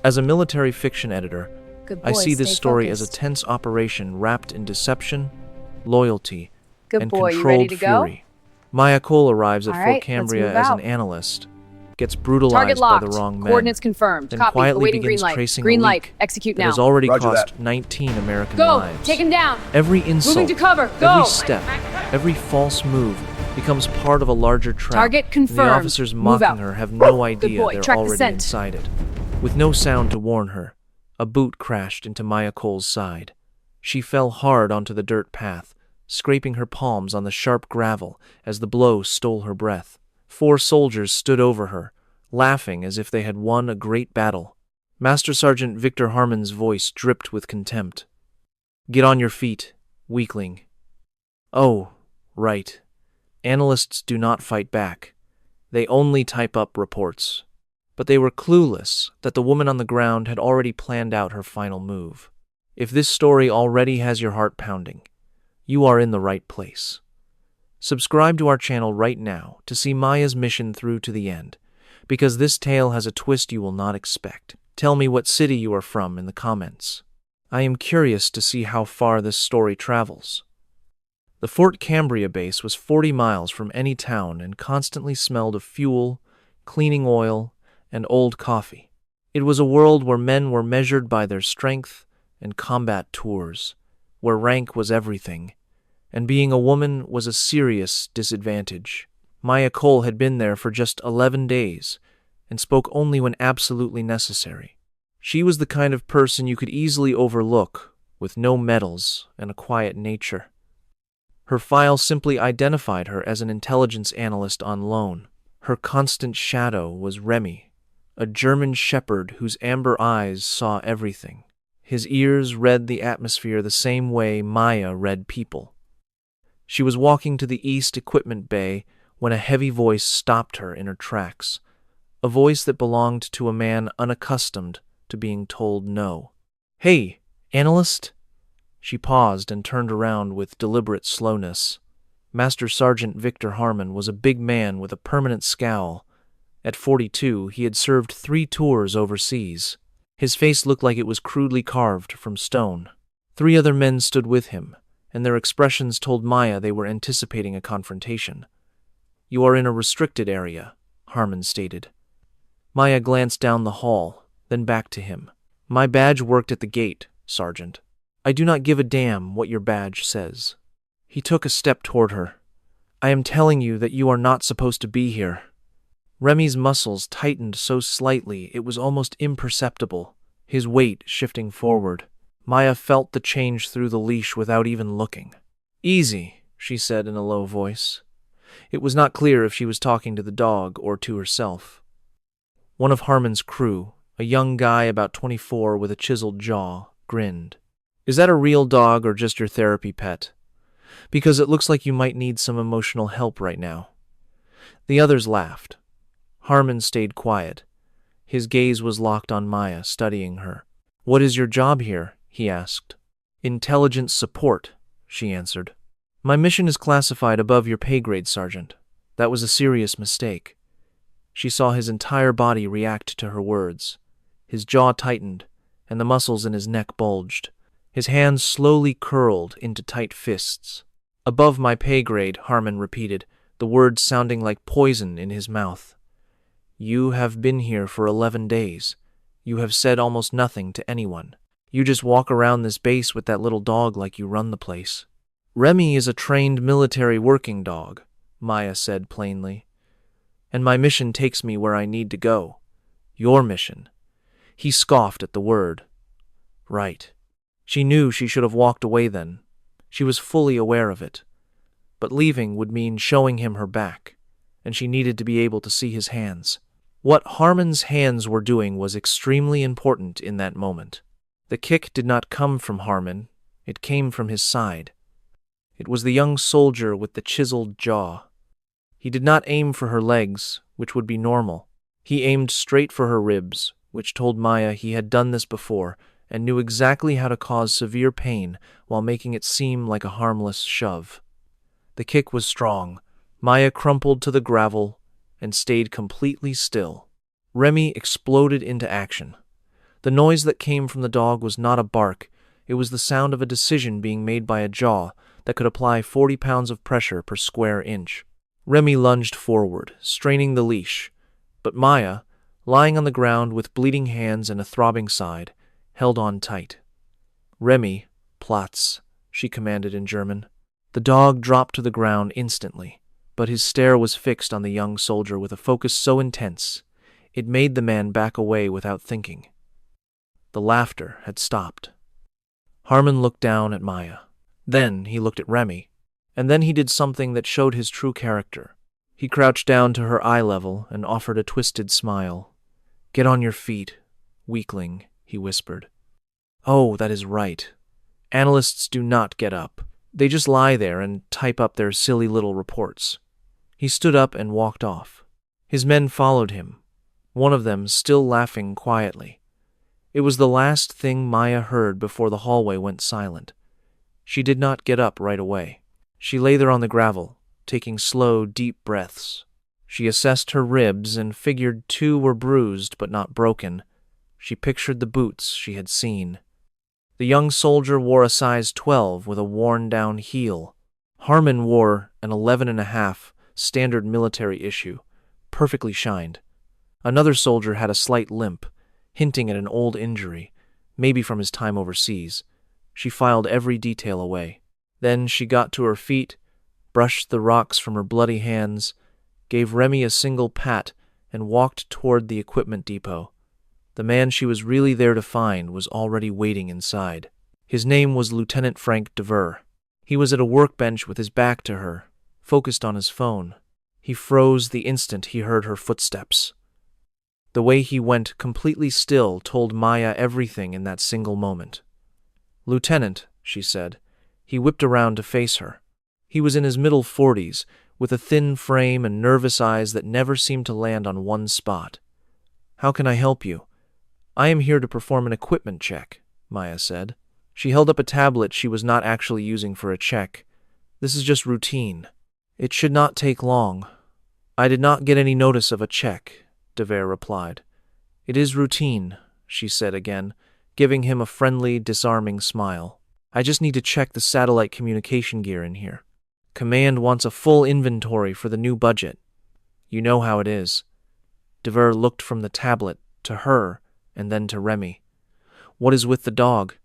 As a military fiction editor, Good I boy, see this stay story as a focused. tense operation wrapped in deception, loyalty, Good and boy, you ready controlled to go? fury. Maya Cole arrives at All Fort right, let's Cambria move as an out. analyst, gets Target brutalized by the locked. wrong men, Coordinates confirmed. then Copy. quietly Awaiting green begins light. tracing Green a light. leak Execute that now. has already Roger cost that. 19 American Go. lives. Take him down. Every insult, Moving to cover. Go. every step, every false move becomes part of a larger trap. Target and confirmed. the officers Move mocking out. her have no idea boy. they're Track the already scent. inside it. With no sound to warn her, a boot crashed into Maya Cole's side. She fell hard onto the dirt path, scraping her palms on the sharp gravel as the blow stole her breath. 4 soldiers stood over her, laughing as if they had won a great battle. Master Sergeant Victor Harmon's voice dripped with contempt. "Get on your feet, weakling." Oh, right. Analysts do not fight back. They only type up reports. But they were clueless that the woman on the ground had already planned out her final move. If this story already has your heart pounding, you are in the right place. Subscribe to our channel right now to see Maya's mission through to the end, because this tale has a twist you will not expect. Tell me what city you are from in the comments. I am curious to see how far this story travels. The Fort Cambria base was 40 miles from any town and constantly smelled of fuel, cleaning oil, and old coffee. It was a world where men were measured by their strength and combat tours, where rank was everything, and being a woman was a serious disadvantage. Maya Cole had been there for just 11 days and spoke only when absolutely necessary. She was the kind of person you could easily overlook, with no medals and a quiet nature. Her file simply identified her as an intelligence analyst on loan. Her constant shadow was Remy, a German shepherd whose amber eyes saw everything. His ears read the atmosphere the same way Maya read people. She was walking to the East Equipment Bay when a heavy voice stopped her in her tracks, a voice that belonged to a man unaccustomed to being told no. "Hey, analyst!" She paused and turned around with deliberate slowness. Master Sergeant Victor Harmon was a big man with a permanent scowl. At 42, he had served 3 tours overseas. His face looked like it was crudely carved from stone. 3 other men stood with him, and their expressions told Maya they were anticipating a confrontation. "You are in a restricted area," Harmon stated. Maya glanced down the hall, then back to him. "My badge worked at the gate, Sergeant. I do not give a damn what your badge says." He took a step toward her. "I am telling you that you are not supposed to be here." Remy's muscles tightened so slightly it was almost imperceptible, his weight shifting forward. Maya felt the change through the leash without even looking. "Easy," she said in a low voice. It was not clear if she was talking to the dog or to herself. One of Harmon's crew, a young guy about 24 with a chiseled jaw, grinned. "Is that a real dog or just your therapy pet? Because it looks like you might need some emotional help right now." The others laughed. Harmon stayed quiet. His gaze was locked on Maya, studying her. "What is your job here?" he asked. "Intelligence support," she answered. "My mission is classified above your pay grade, Sergeant. That was a serious mistake." She saw his entire body react to her words. His jaw tightened, and the muscles in his neck bulged. His hands slowly curled into tight fists. "Above my pay grade," Harmon repeated, the words sounding like poison in his mouth. "You have been here for 11 days. You have said almost nothing to anyone. You just walk around this base with that little dog like you run the place." "Remy is a trained military working dog," Maya said plainly. "And my mission takes me where I need to go. Your mission." He scoffed at the word. Right. She knew she should have walked away then. She was fully aware of it. But leaving would mean showing him her back, and she needed to be able to see his hands. What Harmon's hands were doing was extremely important in that moment. The kick did not come from Harmon, it came from his side. It was the young soldier with the chiseled jaw. He did not aim for her legs, which would be normal. He aimed straight for her ribs, which told Maya he had done this before and knew exactly how to cause severe pain while making it seem like a harmless shove. The kick was strong. Maya crumpled to the gravel and stayed completely still. Remy exploded into action. The noise that came from the dog was not a bark, it was the sound of a decision being made by a jaw that could apply 40 pounds of pressure per square inch. Remy lunged forward, straining the leash, but Maya, lying on the ground with bleeding hands and a throbbing side, held on tight. "Remy, Platz," she commanded in German. The dog dropped to the ground instantly, but his stare was fixed on the young soldier with a focus so intense, it made the man back away without thinking. The laughter had stopped. Harmon looked down at Maya. Then he looked at Remy, and then he did something that showed his true character. He crouched down to her eye level and offered a twisted smile. "Get on your feet, weakling," he whispered. "Oh, that is right. Analysts do not get up. They just lie there and type up their silly little reports." He stood up and walked off. His men followed him, one of them still laughing quietly. It was the last thing Maya heard before the hallway went silent. She did not get up right away. She lay there on the gravel, taking slow, deep breaths. She assessed her ribs and figured 2 were bruised but not broken. She pictured the boots she had seen. The young soldier wore a size 12 with a worn-down heel. Harmon wore an 11.5 standard military issue, perfectly shined. Another soldier had a slight limp, hinting at an old injury, maybe from his time overseas. She filed every detail away. Then she got to her feet, brushed the rocks from her bloody hands, gave Remy a single pat, and walked toward the equipment depot. The man she was really there to find was already waiting inside. His name was Lieutenant Frank Dever. He was at a workbench with his back to her, focused on his phone. He froze the instant he heard her footsteps. The way he went completely still told Maya everything in that single moment. "Lieutenant," she said. He whipped around to face her. He was in his middle 40s, with a thin frame and nervous eyes that never seemed to land on one spot. "How can I help you?" "I am here to perform an equipment check," Maya said. She held up a tablet she was not actually using for a check. "This is just routine. It should not take long." "I did not get any notice of a check," Dever replied. "It is routine," she said again, giving him a friendly, disarming smile. "I just need to check the satellite communication gear in here. Command wants a full inventory for the new budget. You know how it is." Dever looked from the tablet to her and then to Remy. "What is with the dog?"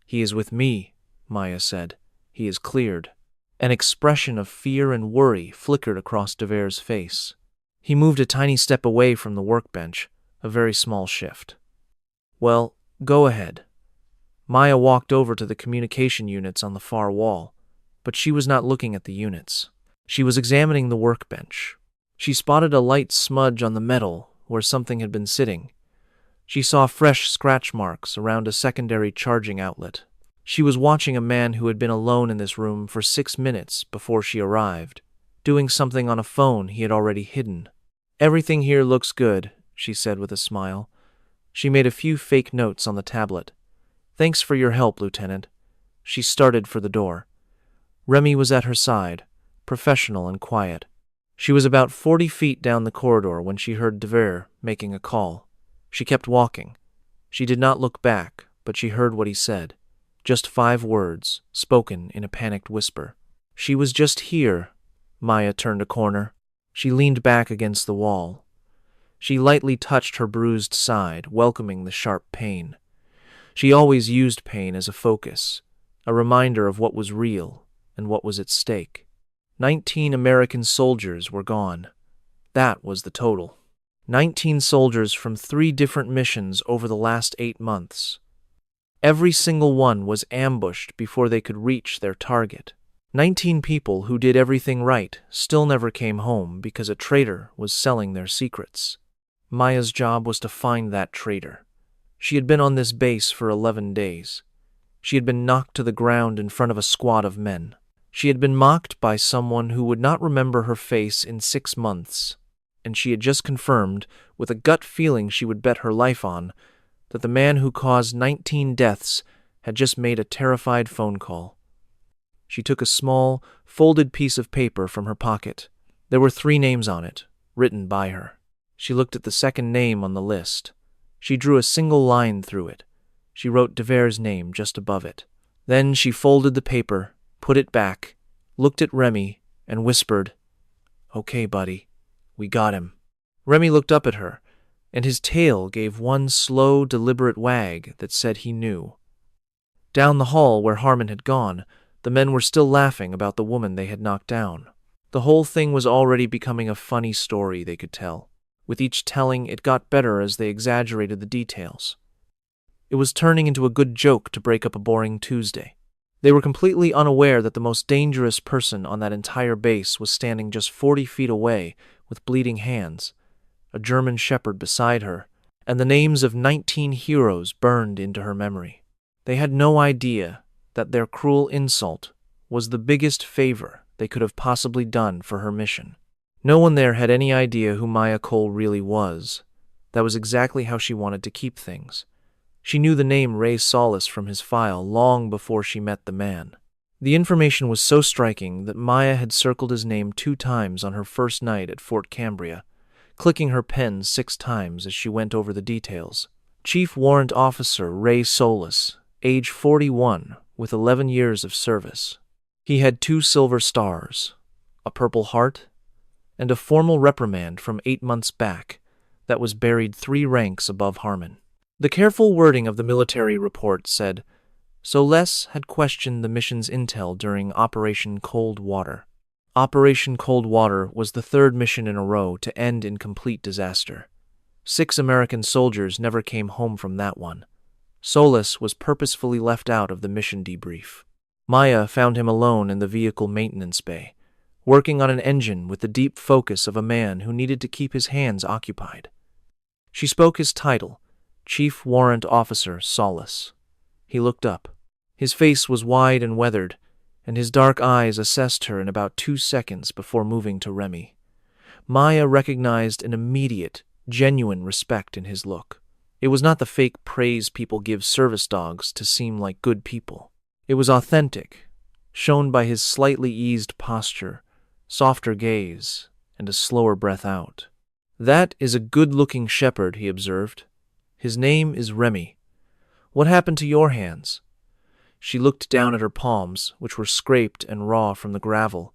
"He is with me," Maya said. "He is cleared." An expression of fear and worry flickered across Dever's face. He moved a tiny step away from the workbench, a very small shift. "Well, go ahead." Maya walked over to the communication units on the far wall, but she was not looking at the units. She was examining the workbench. She spotted a light smudge on the metal where something had been sitting. She saw fresh scratch marks around a secondary charging outlet. She was watching a man who had been alone in this room for 6 minutes before she arrived, doing something on a phone he had already hidden. "Everything here looks good," she said with a smile. She made a few fake notes on the tablet. "Thanks for your help, Lieutenant." She started for the door. Remy was at her side, professional and quiet. She was about 40 feet down the corridor when she heard Dever making a call. She kept walking. She did not look back, but she heard what he said. Just 5 words, spoken in a panicked whisper. "She was just here." Maya turned a corner. She leaned back against the wall. She lightly touched her bruised side, welcoming the sharp pain. She always used pain as a focus, a reminder of what was real and what was at stake. 19 American soldiers were gone. That was the total. 19 soldiers from 3 different missions over the last 8 months. Every single one was ambushed before they could reach their target. 19 people who did everything right still never came home because a traitor was selling their secrets. Maya's job was to find that traitor. She had been on this base for 11 days. She had been knocked to the ground in front of a squad of men. She had been mocked by someone who would not remember her face in 6 months, and she had just confirmed, with a gut feeling she would bet her life on, that the man who caused 19 deaths had just made a terrified phone call. She took a small, folded piece of paper from her pocket. There were 3 names on it, written by her. She looked at the second name on the list. She drew a single line through it. She wrote Dever's name just above it. Then she folded the paper, put it back, looked at Remy, and whispered, "Okay, buddy, we got him." Remy looked up at her, and his tail gave one slow, deliberate wag that said he knew. Down the hall where Harmon had gone, the men were still laughing about the woman they had knocked down. The whole thing was already becoming a funny story they could tell. With each telling, it got better as they exaggerated the details. It was turning into a good joke to break up a boring Tuesday. They were completely unaware that the most dangerous person on that entire base was standing just 40 feet away with bleeding hands, a German shepherd beside her, and the names of 19 heroes burned into her memory. They had no idea that their cruel insult was the biggest favor they could have possibly done for her mission. No one there had any idea who Maya Cole really was. That was exactly how she wanted to keep things. She knew the name Ray Solis from his file long before she met the man. The information was so striking that Maya had circled his name 2 times on her first night at Fort Cambria, clicking her pen 6 times as she went over the details. Chief Warrant Officer Ray Solis, age 41, with 11 years of service. He had 2 silver stars, a Purple Heart, and a formal reprimand from 8 months back that was buried 3 ranks above Harmon. The careful wording of the military report said, Solis had questioned the mission's intel during Operation Cold Water. Operation Cold Water was the 3rd mission in a row to end in complete disaster. 6 American soldiers never came home from that one. Solis was purposefully left out of the mission debrief. Maya found him alone in the vehicle maintenance bay, working on an engine with the deep focus of a man who needed to keep his hands occupied. She spoke his title, Chief Warrant Officer Solis. He looked up. His face was wide and weathered, and his dark eyes assessed her in about 2 seconds before moving to Remy. Maya recognized an immediate, genuine respect in his look. It was not the fake praise people give service dogs to seem like good people. It was authentic, shown by his slightly eased posture, softer gaze, and a slower breath out. "That is a good-looking shepherd," he observed. "His name is Remy. What happened to your hands?" She looked down at her palms, which were scraped and raw from the gravel.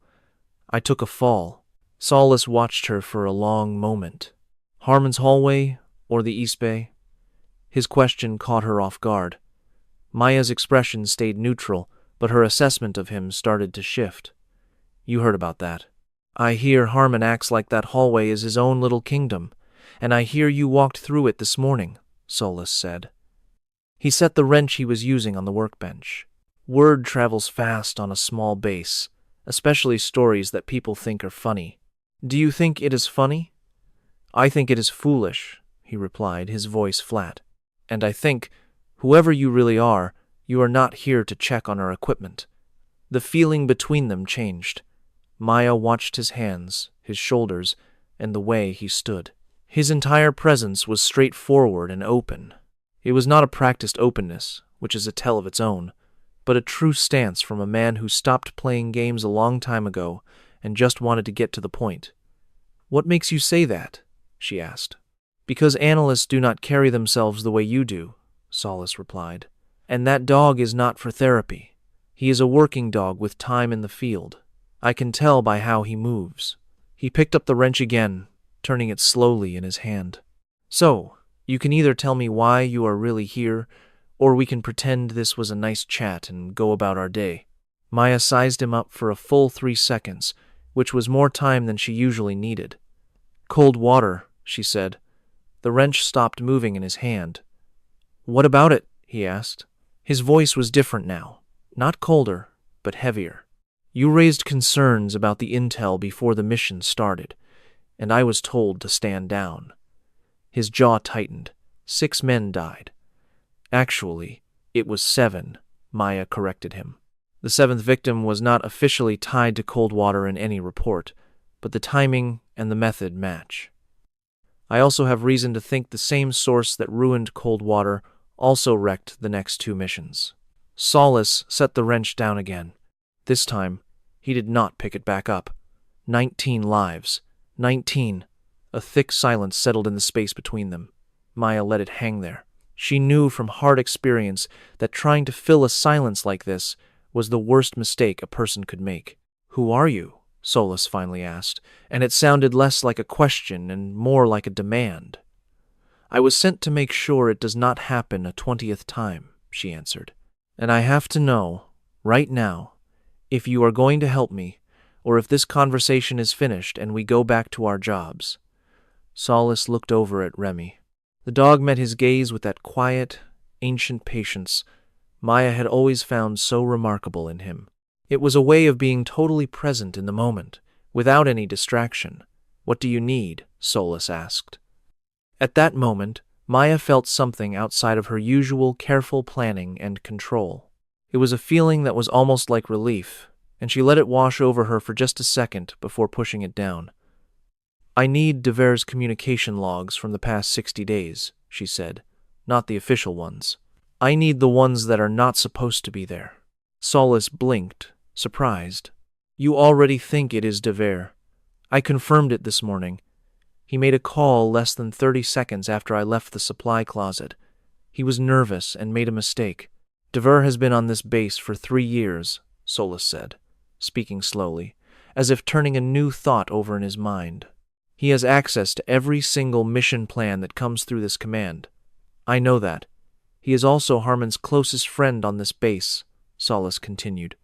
"I took a fall." Solis watched her for a long moment. Harmon's hallway or the East Bay? His question caught her off guard. Maya's expression stayed neutral, but her assessment of him started to shift. "You heard about that. I hear Harmon acts like that hallway is his own little kingdom, and I hear you walked through it this morning," Solis said. He set the wrench he was using on the workbench. Word travels fast on a small base, especially stories that people think are funny. "Do you think it is funny?" "I think it is foolish," he replied, his voice flat. "And I think, whoever you really are, you are not here to check on our equipment." The feeling between them changed. Maya watched his hands, his shoulders, and the way he stood. His entire presence was straightforward and open. It was not a practiced openness, which is a tell of its own, but a true stance from a man who stopped playing games a long time ago and just wanted to get to the point. "What makes you say that?" she asked. "Because analysts do not carry themselves the way you do," Solis replied. "And that dog is not for therapy. He is a working dog with time in the field. I can tell by how he moves." He picked up the wrench again, turning it slowly in his hand. "So, you can either tell me why you are really here, or we can pretend this was a nice chat and go about our day." Maya sized him up for a full 3 seconds, which was more time than she usually needed. "Cold water," she said. The wrench stopped moving in his hand. "What about it?" he asked. His voice was different now, not colder, but heavier. "You raised concerns about the intel before the mission started, and I was told to stand down." His jaw tightened. 6 men died. "Actually, it was 7, Maya corrected him. The 7th victim was not officially tied to cold water in any report, but the timing and the method match. I also have reason to think the same source that ruined cold water also wrecked the next 2 missions." Solis set the wrench down again. This time, he did not pick it back up. 19 lives. 19. A thick silence settled in the space between them. Maya let it hang there. She knew from hard experience that trying to fill a silence like this was the worst mistake a person could make. "Who are you?" Solus finally asked, and it sounded less like a question and more like a demand. "I was sent to make sure it does not happen a 20th time," she answered. "And I have to know, right now, if you are going to help me, or if this conversation is finished and we go back to our jobs." Solus looked over at Remy. The dog met his gaze with that quiet, ancient patience Maya had always found so remarkable in him. It was a way of being totally present in the moment, without any distraction. "What do you need?" Solus asked. At that moment, Maya felt something outside of her usual careful planning and control. It was a feeling that was almost like relief, and she let it wash over her for just a second before pushing it down. "I need Dever's communication logs from the past 60 days, she said, "not the official ones. I need the ones that are not supposed to be there." Solus blinked, surprised. "You already think it is Dever. I confirmed it this morning. He made a call less than 30 seconds after I left the supply closet. He was nervous and made a mistake. Dever has been on this base for 3 years, Solus said, speaking slowly, as if turning a new thought over in his mind. He has access to every single mission plan that comes through this command. I know that. He is also Harmon's closest friend on this base, Solus continued.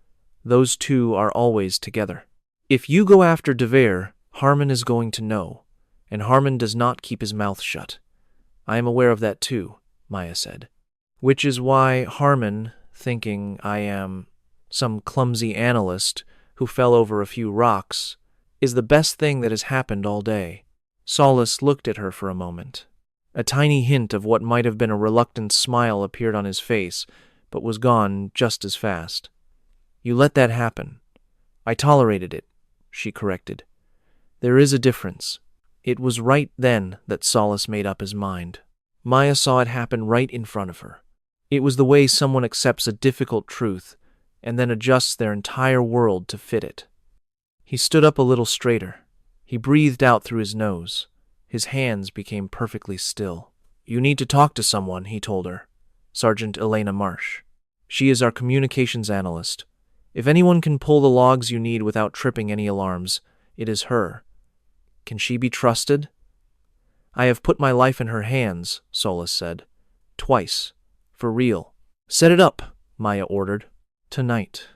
Those two are always together. If you go after Dever, Harmon is going to know, and Harmon does not keep his mouth shut. I am aware of that too, Maya said. Which is why Harmon, thinking I am some clumsy analyst who fell over a few rocks, is the best thing that has happened all day. Solus looked at her for a moment. A tiny hint of what might have been a reluctant smile appeared on his face, but was gone just as fast. You let that happen. I tolerated it, she corrected. There is a difference. It was right then that Solus made up his mind. Maya saw it happen right in front of her. It was the way someone accepts a difficult truth and then adjusts their entire world to fit it. He stood up a little straighter. He breathed out through his nose. His hands became perfectly still. You need to talk to someone, he told her. Sergeant Elena Marsh. She is our communications analyst. If anyone can pull the logs you need without tripping any alarms, it is her. Can she be trusted? I have put my life in her hands, Solus said. Twice. For real. Set it up, Maya ordered. Tonight.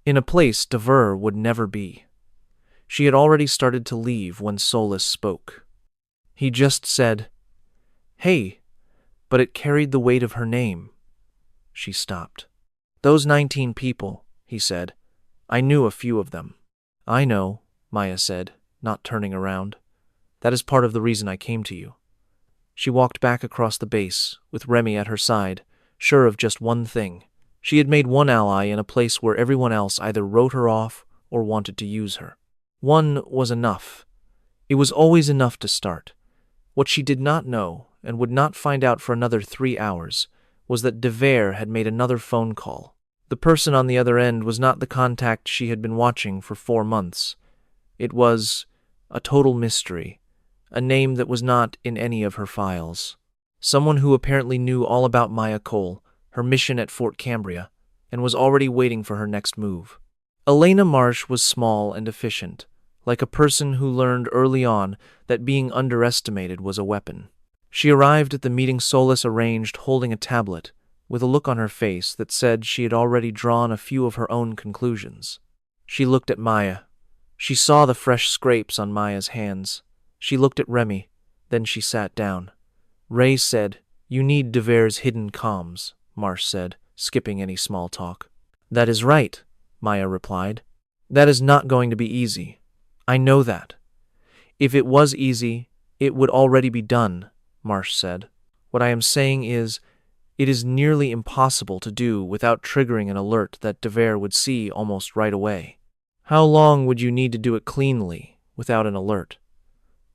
In a place Dever would never be. She had already started to leave when Solus spoke. He just said, Hey, but it carried the weight of her name. She stopped. Those 19 people, he said. I knew a few of them. I know, Maya said, not turning around. That is part of the reason I came to you. She walked back across the base, with Remy at her side, sure of just one thing. She had made one ally in a place where everyone else either wrote her off or wanted to use her. One was enough. It was always enough to start. What she did not know, and would not find out for another 3 hours, was that Dever had made another phone call. The person on the other end was not the contact she had been watching for 4 months. It was a total mystery, a name that was not in any of her files. Someone who apparently knew all about Maya Cole, her mission at Fort Cambria, and was already waiting for her next move. Elena Marsh was small and efficient, like a person who learned early on that being underestimated was a weapon. She arrived at the meeting Solus arranged holding a tablet, with a look on her face that said she had already drawn a few of her own conclusions. She looked at Maya. She saw the fresh scrapes on Maya's hands. She looked at Remy, then she sat down. Ray said, You need Dever's hidden comms, Marsh said, skipping any small talk. That is right, Maya replied. That is not going to be easy. I know that. If it was easy, it would already be done, Marsh said. What I am saying is, it is nearly impossible to do without triggering an alert that Dever would see almost right away. How long would you need to do it cleanly, without an alert?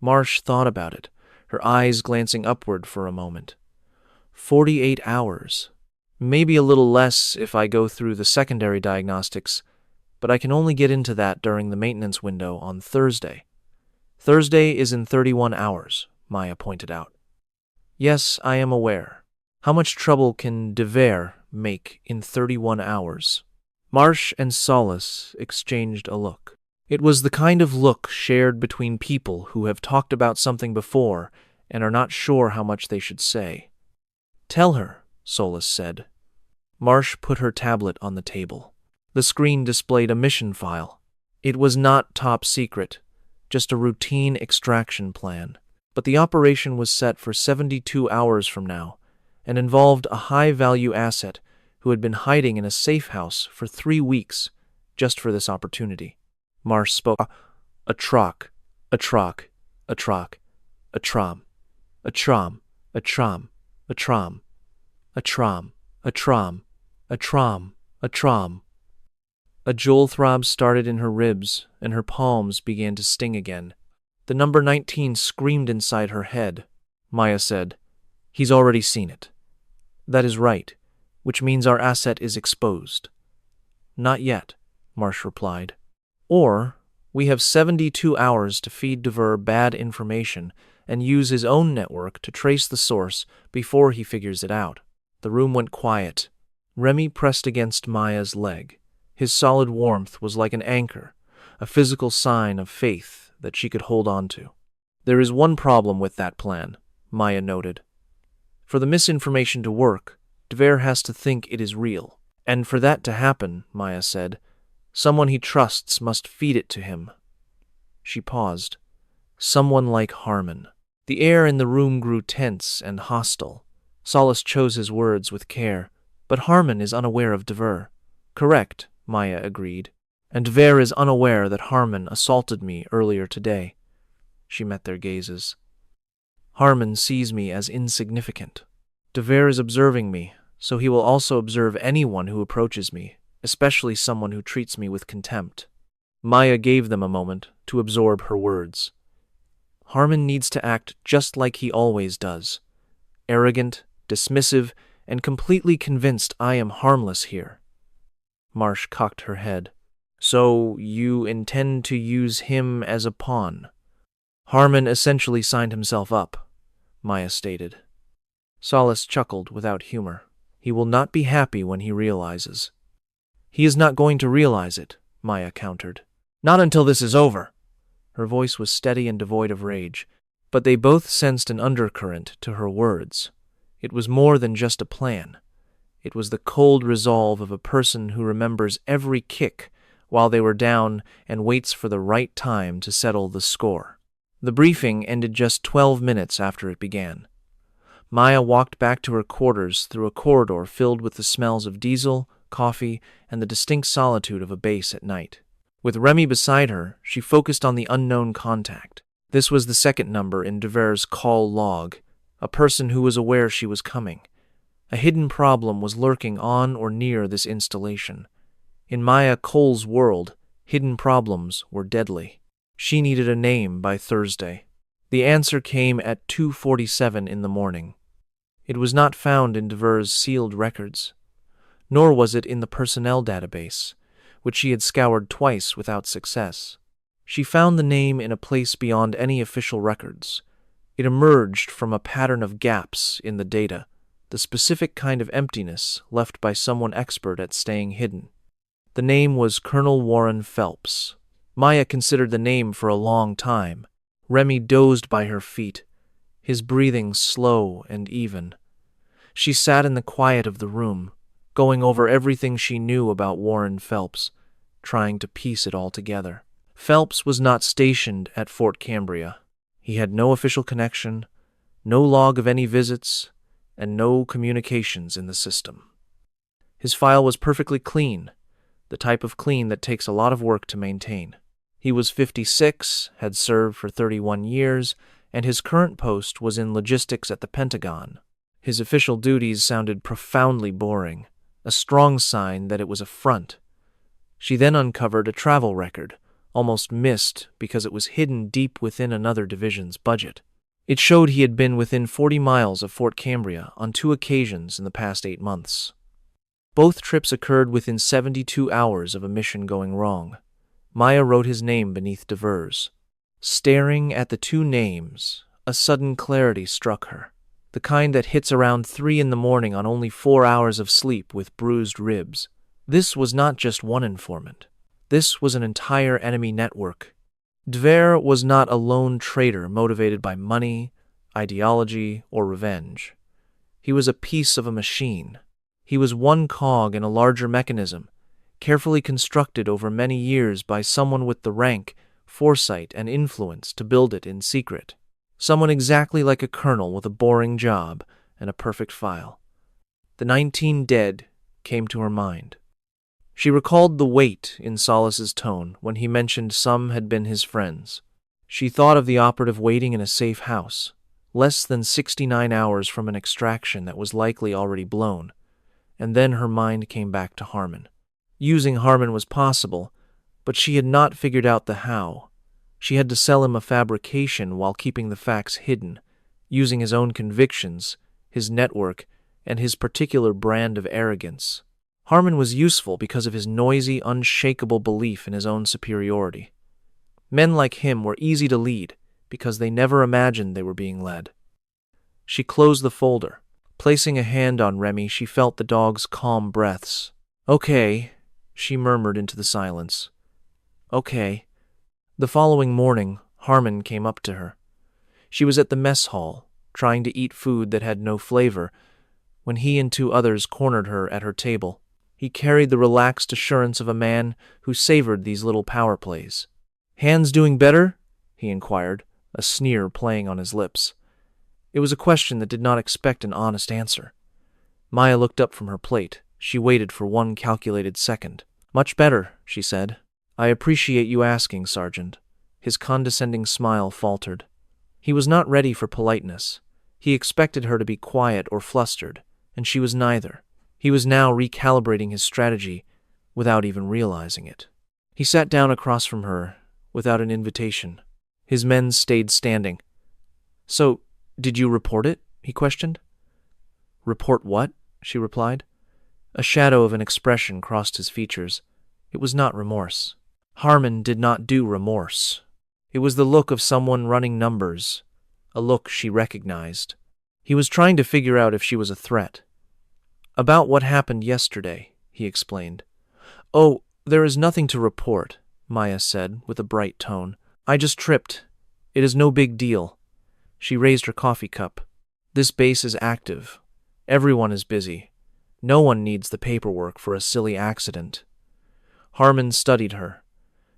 Marsh thought about it, her eyes glancing upward for a moment. 48 hours. Maybe a little less if I go through the secondary diagnostics, but I can only get into that during the maintenance window on Thursday. Thursday is in 31 hours, Maya pointed out. Yes, I am aware. How much trouble can Devere make in 31 hours? Marsh and Solace exchanged a look. It was the kind of look shared between people who have talked about something before and are not sure how much they should say. Tell her, Solace said. Marsh put her tablet on the table. The screen displayed a mission file. It was not top secret, just a routine extraction plan. But the operation was set for 72 hours from now and involved a high-value asset who had been hiding in a safe house for 3 weeks just for this opportunity. Marsh spoke. A troc, a troc, a troc, a trom, a trom, a trom, a trom, a trom, a trom, a trom, a trom. A joule throb started in her ribs, and her palms began to sting again. The number 19 screamed inside her head. Maya said, He's already seen it. That is right, which means our asset is exposed. Not yet, Marsh replied. Or, we have 72 hours to feed Devere bad information and use his own network to trace the source before he figures it out. The room went quiet. Remy pressed against Maya's leg. His solid warmth was like an anchor, a physical sign of faith that she could hold on to. There is one problem with that plan, Maya noted. For the misinformation to work, Devere has to think it is real. And for that to happen, Maya said, someone he trusts must feed it to him. She paused. Someone like Harmon. The air in the room grew tense and hostile. Solace chose his words with care, but Harmon is unaware of Devere. Correct, Maya agreed. And Devere is unaware that Harmon assaulted me earlier today. She met their gazes. Harmon sees me as insignificant. Devere is observing me, so he will also observe anyone who approaches me, especially someone who treats me with contempt. Maya gave them a moment to absorb her words. Harmon needs to act just like he always does. Arrogant, dismissive, and completely convinced I am harmless here. Marsh cocked her head. So you intend to use him as a pawn? Harmon essentially signed himself up, Maya stated. Solace chuckled without humor. He will not be happy when he realizes. He is not going to realize it, Maya countered. Not until this is over. Her voice was steady and devoid of rage, but they both sensed an undercurrent to her words. It was more than just a plan. It was the cold resolve of a person who remembers every kick while they were down and waits for the right time to settle the score. The briefing ended just 12 minutes after it began. Maya walked back to her quarters through a corridor filled with the smells of diesel, coffee, and the distinct solitude of a base at night. With Remy beside her, she focused on the unknown contact. This was the second number in Devere's call log, a person who was aware she was coming. A hidden problem was lurking on or near this installation. In Maya Cole's world, hidden problems were deadly. She needed a name by Thursday. The answer came at 2:47 in the morning. It was not found in Devere's sealed records, nor was it in the personnel database, which she had scoured twice without success. She found the name in a place beyond any official records. It emerged from a pattern of gaps in the data, the specific kind of emptiness left by someone expert at staying hidden. The name was Colonel Warren Phelps. Maya considered the name for a long time. Remy dozed by her feet, his breathing slow and even. She sat in the quiet of the room, going over everything she knew about Warren Phelps, trying to piece it all together. Phelps was not stationed at Fort Cambria. He had no official connection, no log of any visits, and no communications in the system. His file was perfectly clean, the type of clean that takes a lot of work to maintain. He was 56, had served for 31 years, and his current post was in logistics at the Pentagon. His official duties sounded profoundly boring, a strong sign that it was a front. She then uncovered a travel record, almost missed because it was hidden deep within another division's budget. It showed he had been within 40 miles of Fort Cambria on 2 occasions in the past 8 months. Both trips occurred within 72 hours of a mission going wrong. Maya wrote his name beneath Devere's. Staring at the 2 names, a sudden clarity struck her. the kind that hits around 3 in the morning on only 4 hours of sleep with bruised ribs. This was not just one informant. This was an entire enemy network. Dver was not a lone traitor motivated by money, ideology, or revenge. He was a piece of a machine. He was one cog in a larger mechanism, carefully constructed over many years by someone with the rank, foresight, and influence to build it in secret. Someone exactly like a colonel with a boring job and a perfect file. The 19 dead came to her mind. She recalled the weight in Solace's tone when he mentioned some had been his friends. She thought of the operative waiting in a safe house, less than 69 hours from an extraction that was likely already blown, and then her mind came back to Harmon. Using Harmon was possible, but she had not figured out the how. She had to sell him a fabrication while keeping the facts hidden, using his own convictions, his network, and his particular brand of arrogance. Harmon was useful because of his noisy, unshakable belief in his own superiority. Men like him were easy to lead because they never imagined they were being led. She closed the folder. Placing a hand on Remy, she felt the dog's calm breaths. "Okay," she murmured into the silence. "Okay." The following morning, Harmon came up to her. She was at the mess hall, trying to eat food that had no flavor, when he and 2 others cornered her at her table. He carried the relaxed assurance of a man who savored these little power plays. "Hands doing better?" he inquired, a sneer playing on his lips. It was a question that did not expect an honest answer. Maya looked up from her plate. She waited for 1 calculated second. "Much better," she said. "I appreciate you asking, Sergeant." His condescending smile faltered. He was not ready for politeness. He expected her to be quiet or flustered, and she was neither. He was now recalibrating his strategy without even realizing it. He sat down across from her without an invitation. His men stayed standing. "So, did you report it?" he questioned. "Report what?" she replied. A shadow of an expression crossed his features. It was not remorse. Harmon did not do remorse. It was the look of someone running numbers, a look she recognized. He was trying to figure out if she was a threat. "About what happened yesterday," he explained. "Oh, there is nothing to report," Maya said with a bright tone. "I just tripped. It is no big deal." She raised her coffee cup. "This base is active. Everyone is busy. No one needs the paperwork for a silly accident." Harmon studied her.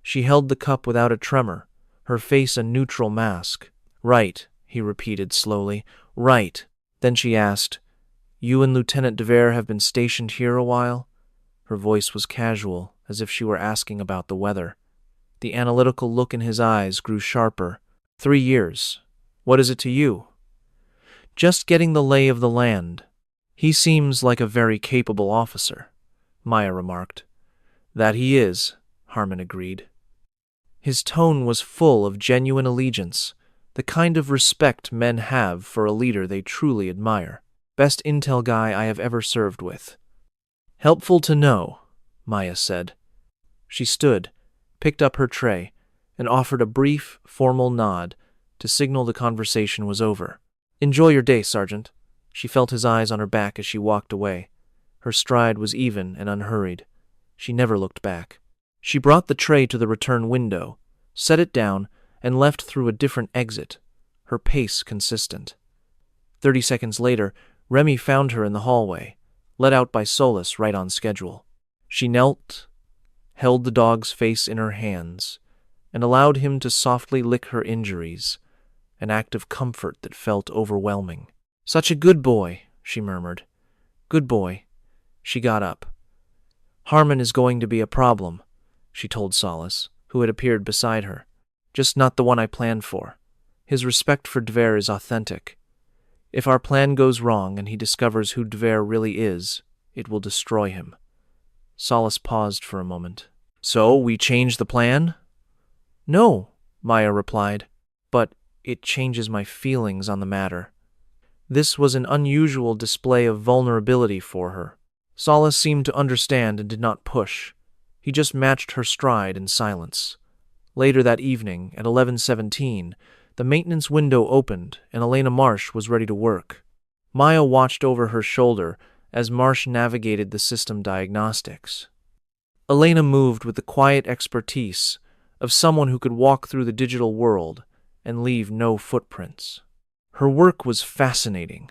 She held the cup without a tremor, her face a neutral mask. "Right," he repeated slowly. "Right." Then she asked, "You and Lieutenant Dver have been stationed here a while?" Her voice was casual, as if she were asking about the weather. The analytical look in his eyes grew sharper. 3 years. What is it to you?" "Just getting the lay of the land." "He seems like a very capable officer," Maya remarked. "That he is," Harmon agreed. His tone was full of genuine allegiance, the kind of respect men have for a leader they truly admire. "Best intel guy I have ever served with." "Helpful to know," Maya said. She stood, picked up her tray, and offered a brief, formal nod to signal the conversation was over. "Enjoy your day, Sergeant." She felt his eyes on her back as she walked away. Her stride was even and unhurried. She never looked back. She brought the tray to the return window, set it down, and left through a different exit, her pace consistent. 30 seconds later, Remy found her in the hallway, let out by Solace right on schedule. She knelt, held the dog's face in her hands, and allowed him to softly lick her injuries, an act of comfort that felt overwhelming. "Such a good boy," she murmured. "Good boy." She got up. "Harmon is going to be a problem," she told Solace, who had appeared beside her. "Just not the one I planned for. His respect for Dver is authentic. If our plan goes wrong and he discovers who Dver really is, it will destroy him." Solace paused for a moment. "So, we change the plan?" "No," Maya replied, "but it changes my feelings on the matter." This was an unusual display of vulnerability for her. Solace seemed to understand and did not push. He just matched her stride in silence. Later that evening, at 11:17, the maintenance window opened and Elena Marsh was ready to work. Maya watched over her shoulder as Marsh navigated the system diagnostics. Elena moved with the quiet expertise of someone who could walk through the digital world and leave no footprints. Her work was fascinating,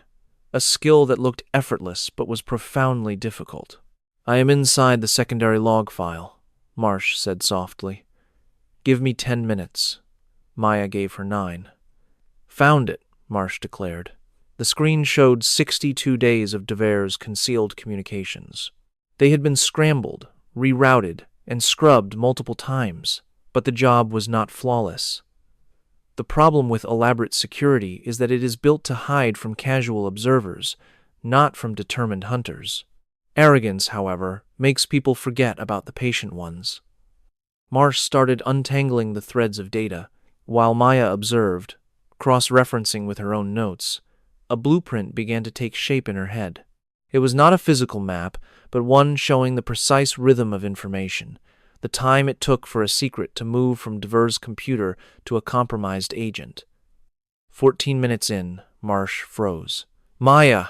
a skill that looked effortless but was profoundly difficult. "I am inside the secondary log file," Marsh said softly. "Give me 10 minutes." Maya gave her 9. "Found it," Marsh declared. The screen showed 62 days of Dever's concealed communications. They had been scrambled, rerouted, and scrubbed multiple times, but the job was not flawless. The problem with elaborate security is that it is built to hide from casual observers, not from determined hunters. Arrogance, however, makes people forget about the patient ones. Marsh started untangling the threads of data, while Maya observed, cross-referencing with her own notes. A blueprint began to take shape in her head. It was not a physical map, but one showing the precise rhythm of information, the time it took for a secret to move from Dever's computer to a compromised agent. 14 minutes in, Marsh froze. "Maya!"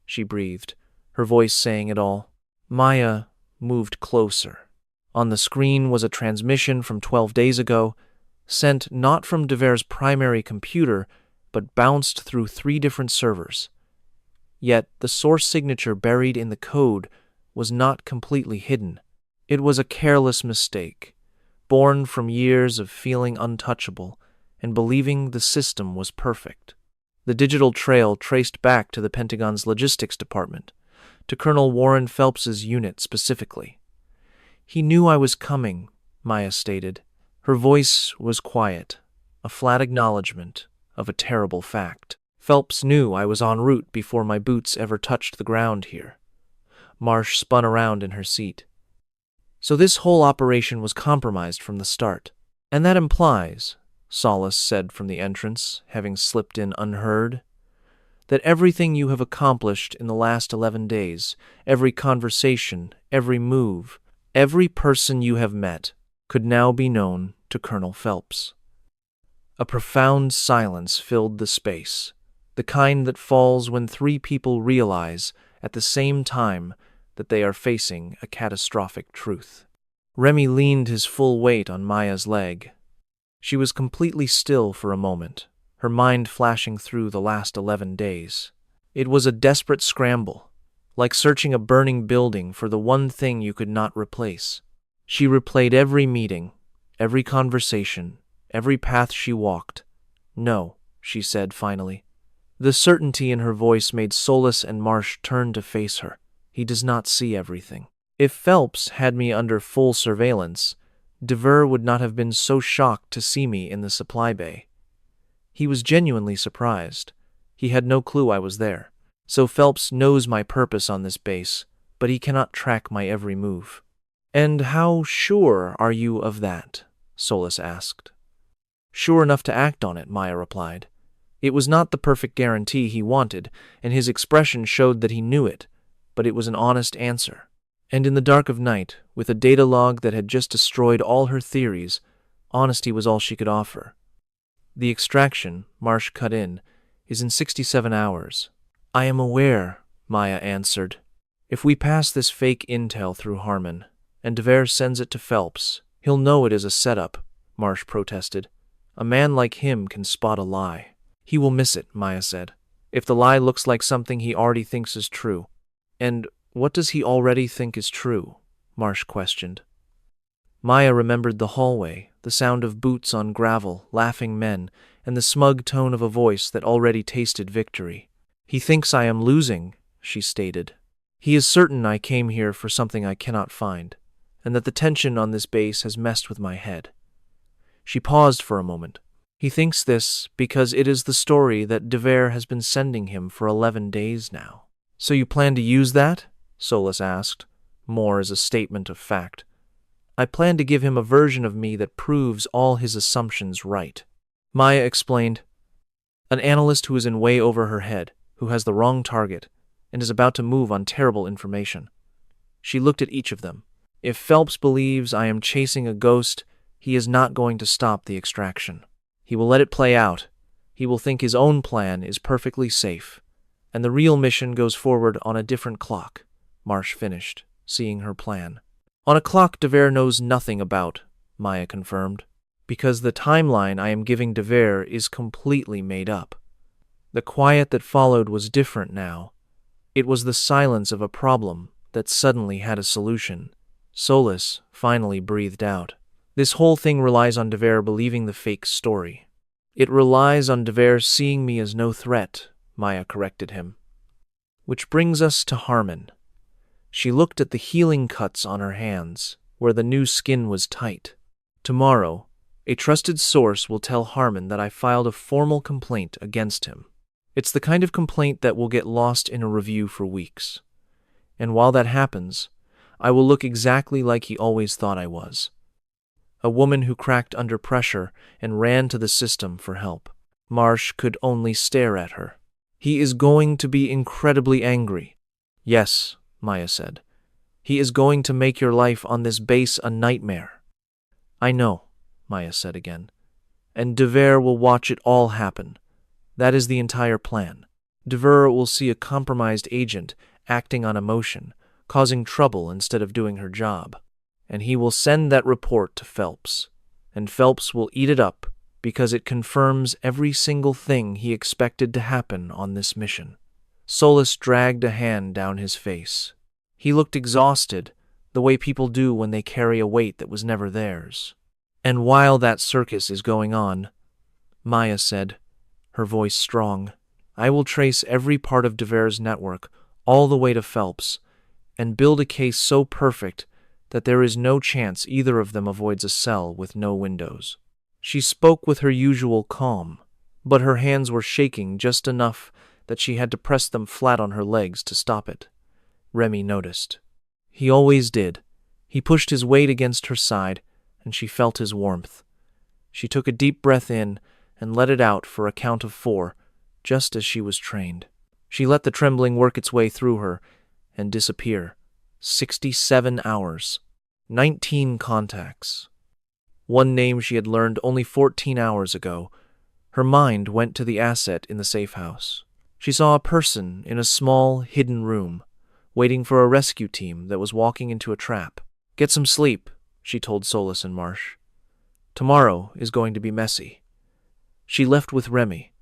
she breathed, her voice saying it all. Maya moved closer. On the screen was a transmission from 12 days ago, sent not from Dever's primary computer, but bounced through 3 different servers. Yet the source signature buried in the code was not completely hidden. It was a careless mistake, born from years of feeling untouchable and believing the system was perfect. The digital trail traced back to the Pentagon's logistics department, to Colonel Warren Phelps's unit specifically. "He knew I was coming," Maya stated. Her voice was quiet, a flat acknowledgement of a terrible fact. "Phelps knew I was en route before my boots ever touched the ground here." Marsh spun around in her seat. "So this whole operation was compromised from the start. And that implies," Solace said from the entrance, having slipped in unheard, "that everything you have accomplished in the last 11 days, every conversation, every move, every person you have met, could now be known to Colonel Phelps." A profound silence filled the space, the kind that falls when 3 people realize at the same time that they are facing a catastrophic truth. Remy leaned his full weight on Maya's leg. She was completely still for a moment, her mind flashing through the last 11 days. It was a desperate scramble, like searching a burning building for the one thing you could not replace. She replayed every meeting, every conversation, every path she walked. "No," she said finally. The certainty in her voice made Solace and Marsh turn to face her. "He does not see everything. If Phelps had me under full surveillance, Dever would not have been so shocked to see me in the supply bay. He was genuinely surprised. He had no clue I was there. So Phelps knows my purpose on this base, but he cannot track my every move." "And how sure are you of that?" Solace asked. "Sure enough to act on it," Maya replied. It was not the perfect guarantee he wanted, and his expression showed that he knew it, but it was an honest answer. And in the dark of night, with a data log that had just destroyed all her theories, honesty was all she could offer. "The extraction," Marsh cut in, "is in 67 hours. "I am aware," Maya answered. "If we pass this fake intel through Harmon, and Dever sends it to Phelps, he'll know it is a setup," Marsh protested. "A man like him can spot a lie." "He will miss it," Maya said, "if the lie looks like something he already thinks is true." "And what does he already think is true?" Marsh questioned. Maya remembered the hallway, the sound of boots on gravel, laughing men, and the smug tone of a voice that already tasted victory. "He thinks I am losing," she stated. "He is certain I came here for something I cannot find, and that the tension on this base has messed with my head." She paused for a moment. "He thinks this because it is the story that Dever has been sending him for 11 days now." "So you plan to use that?" Solace asked, more as a statement of fact. "I plan to give him a version of me that proves all his assumptions right." Maya explained. "An analyst who is in way over her head, who has the wrong target, and is about to move on terrible information." She looked at each of them. "If Phelps believes I am chasing a ghost, he is not going to stop the extraction. He will let it play out. He will think his own plan is perfectly safe. And the real mission goes forward on a different clock, Marsh finished, seeing her plan. On a clock Devere knows nothing about, Maya confirmed, because the timeline I am giving Devere is completely made up. The quiet that followed was different now. It was the silence of a problem that suddenly had a solution. Solus finally breathed out. This whole thing relies on Devere believing the fake story. It relies on Devere seeing me as no threat, Maya corrected him. Which brings us to Harmon. She looked at the healing cuts on her hands, where the new skin was tight. Tomorrow, a trusted source will tell Harmon that I filed a formal complaint against him. It's the kind of complaint that will get lost in a review for weeks. And while that happens, I will look exactly like he always thought I was. A woman who cracked under pressure and ran to the system for help. Marsh could only stare at her. He is going to be incredibly angry. Yes, Maya said. He is going to make your life on this base a nightmare. I know, Maya said again. And Devere will watch it all happen. That is the entire plan. Devere will see a compromised agent acting on emotion, causing trouble instead of doing her job. And he will send that report to Phelps. And Phelps will eat it up because it confirms every single thing he expected to happen on this mission. Solus dragged a hand down his face. He looked exhausted, the way people do when they carry a weight that was never theirs. And while that circus is going on, Maya said, her voice strong, I will trace every part of Devere's network all the way to Phelps and build a case so perfect that there is no chance either of them avoids a cell with no windows. She spoke with her usual calm, but her hands were shaking just enough that she had to press them flat on her legs to stop it. Remy noticed. He always did. He pushed his weight against her side, and she felt his warmth. She took a deep breath in and let it out for a count of 4, just as she was trained. She let the trembling work its way through her and disappear. 67 hours. 19 contacts. One name she had learned only 14 hours ago. Her mind went to the asset in the safe house. She saw a person in a small, hidden room, waiting for a rescue team that was walking into a trap. Get some sleep, she told Solus and Marsh. Tomorrow is going to be messy. She left with Remy,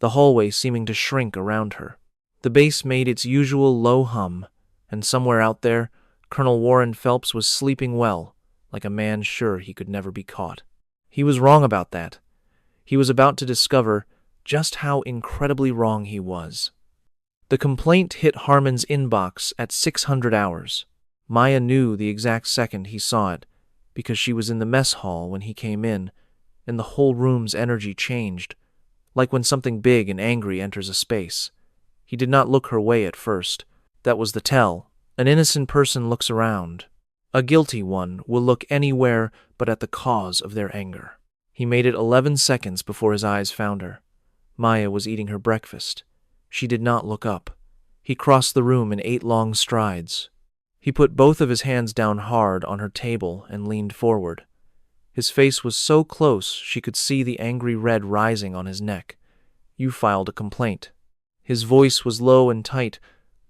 the hallway seeming to shrink around her. The base made its usual low hum, and somewhere out there, Colonel Warren Phelps was sleeping well, like a man sure he could never be caught. He was wrong about that. He was about to discover just how incredibly wrong he was. The complaint hit Harmon's inbox at 600 hours. Maya knew the exact second he saw it, because she was in the mess hall when he came in, and the whole room's energy changed, like when something big and angry enters a space. He did not look her way at first. That was the tell. An innocent person looks around. A guilty one will look anywhere but at the cause of their anger. He made it 11 seconds before his eyes found her. Maya was eating her breakfast. She did not look up. He crossed the room in 8 long strides. He put both of his hands down hard on her table and leaned forward. His face was so close she could see the angry red rising on his neck. You filed a complaint. His voice was low and tight,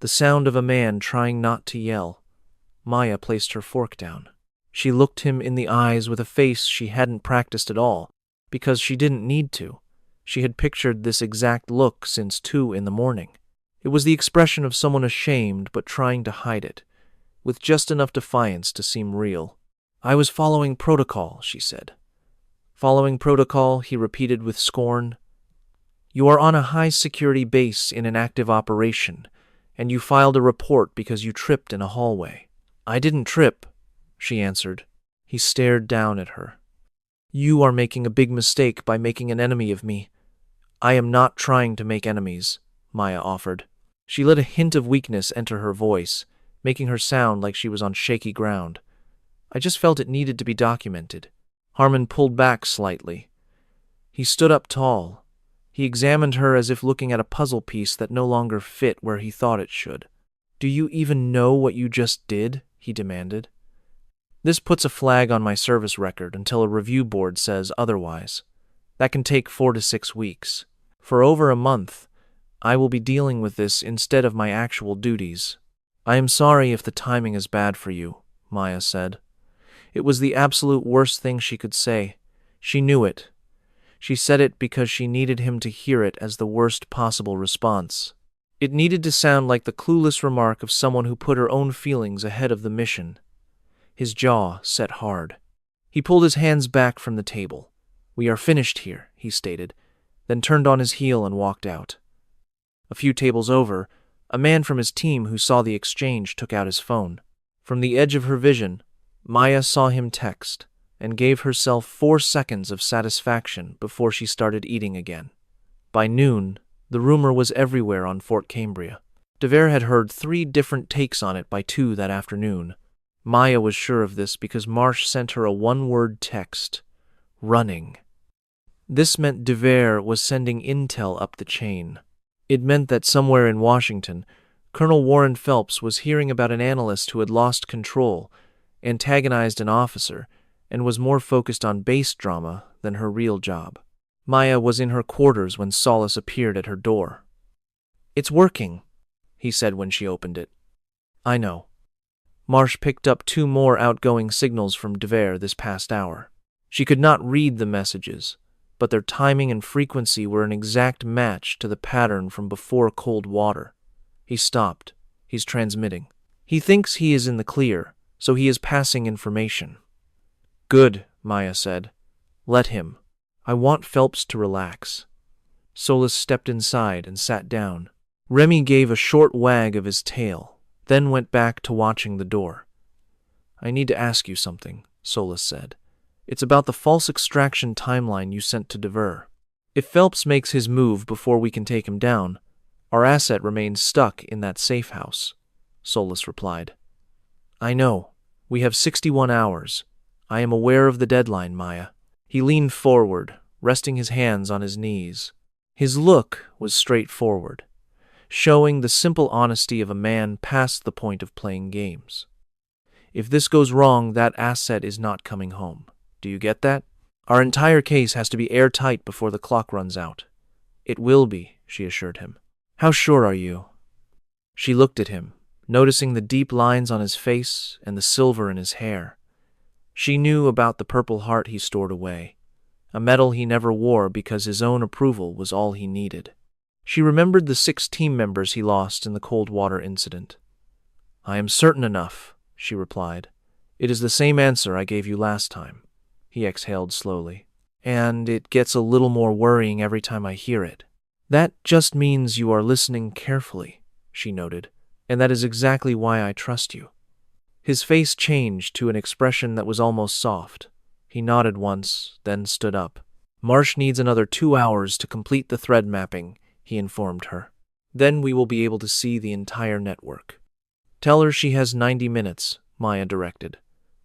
the sound of a man trying not to yell. Maya placed her fork down. She looked him in the eyes with a face she hadn't practiced at all, because she didn't need to. She had pictured this exact look since 2 in the morning. It was the expression of someone ashamed but trying to hide it, with just enough defiance to seem real. I was following protocol, she said. Following protocol, he repeated with scorn. You are on a high-security base in an active operation, and you filed a report because you tripped in a hallway. I didn't trip, she answered. He stared down at her. You are making a big mistake by making an enemy of me. I am not trying to make enemies, Maya offered. She let a hint of weakness enter her voice, making her sound like she was on shaky ground. I just felt it needed to be documented. Harmon pulled back slightly. He stood up tall. He examined her as if looking at a puzzle piece that no longer fit where he thought it should. Do you even know what you just did? He demanded. This puts a flag on my service record until a review board says otherwise. That can take 4 to 6 weeks. For over a month, I will be dealing with this instead of my actual duties. I am sorry if the timing is bad for you, Maya said. It was the absolute worst thing she could say. She knew it. She said it because she needed him to hear it as the worst possible response. It needed to sound like the clueless remark of someone who put her own feelings ahead of the mission. His jaw set hard. He pulled his hands back from the table. "We are finished here," he stated, then turned on his heel and walked out. A few tables over, a man from his team who saw the exchange took out his phone. From the edge of her vision, Maya saw him text and gave herself 4 seconds of satisfaction before she started eating again. By noon, the rumor was everywhere on Fort Cambria. DeVere had heard 3 different takes on it by 2 that afternoon. Maya was sure of this because Marsh sent her a 1-word text: running. This meant DeVere was sending intel up the chain. It meant that somewhere in Washington, Colonel Warren Phelps was hearing about an analyst who had lost control, antagonized an officer, and was more focused on base drama than her real job. Maya was in her quarters when Solace appeared at her door. "It's working," he said when she opened it. "I know." Marsh picked up 2 more outgoing signals from DeVere this past hour. She could not read the messages, but their timing and frequency were an exact match to the pattern from before cold water. He stopped. He's transmitting. He thinks he is in the clear, so he is passing information. "Good," Maya said. "Let him. I want Phelps to relax." Solace stepped inside and sat down. Remy gave a short wag of his tail, then went back to watching the door. "I need to ask you something," Solace said. "It's about the false extraction timeline you sent to DeVere. If Phelps makes his move before we can take him down, our asset remains stuck in that safe house," Solace replied. "I know. We have 61 hours. I am aware of the deadline, Maya." He leaned forward, resting his hands on his knees. His look was straightforward, showing the simple honesty of a man past the point of playing games. If this goes wrong, that asset is not coming home. Do you get that? Our entire case has to be airtight before the clock runs out. "It will be," she assured him. "How sure are you?" She looked at him, noticing the deep lines on his face and the silver in his hair. She knew about the Purple Heart he stored away, a medal he never wore because his own approval was all he needed. She remembered the 6 team members he lost in the cold water incident. "I am certain enough," she replied. "It is the same answer I gave you last time." He exhaled slowly. "And it gets a little more worrying every time I hear it." "That just means you are listening carefully," she noted, "and that is exactly why I trust you." His face changed to an expression that was almost soft. He nodded once, then stood up. "Marsh needs another 2 hours to complete the thread mapping," he informed her. "Then we will be able to see the entire network." "Tell her she has 90 minutes, Maya directed,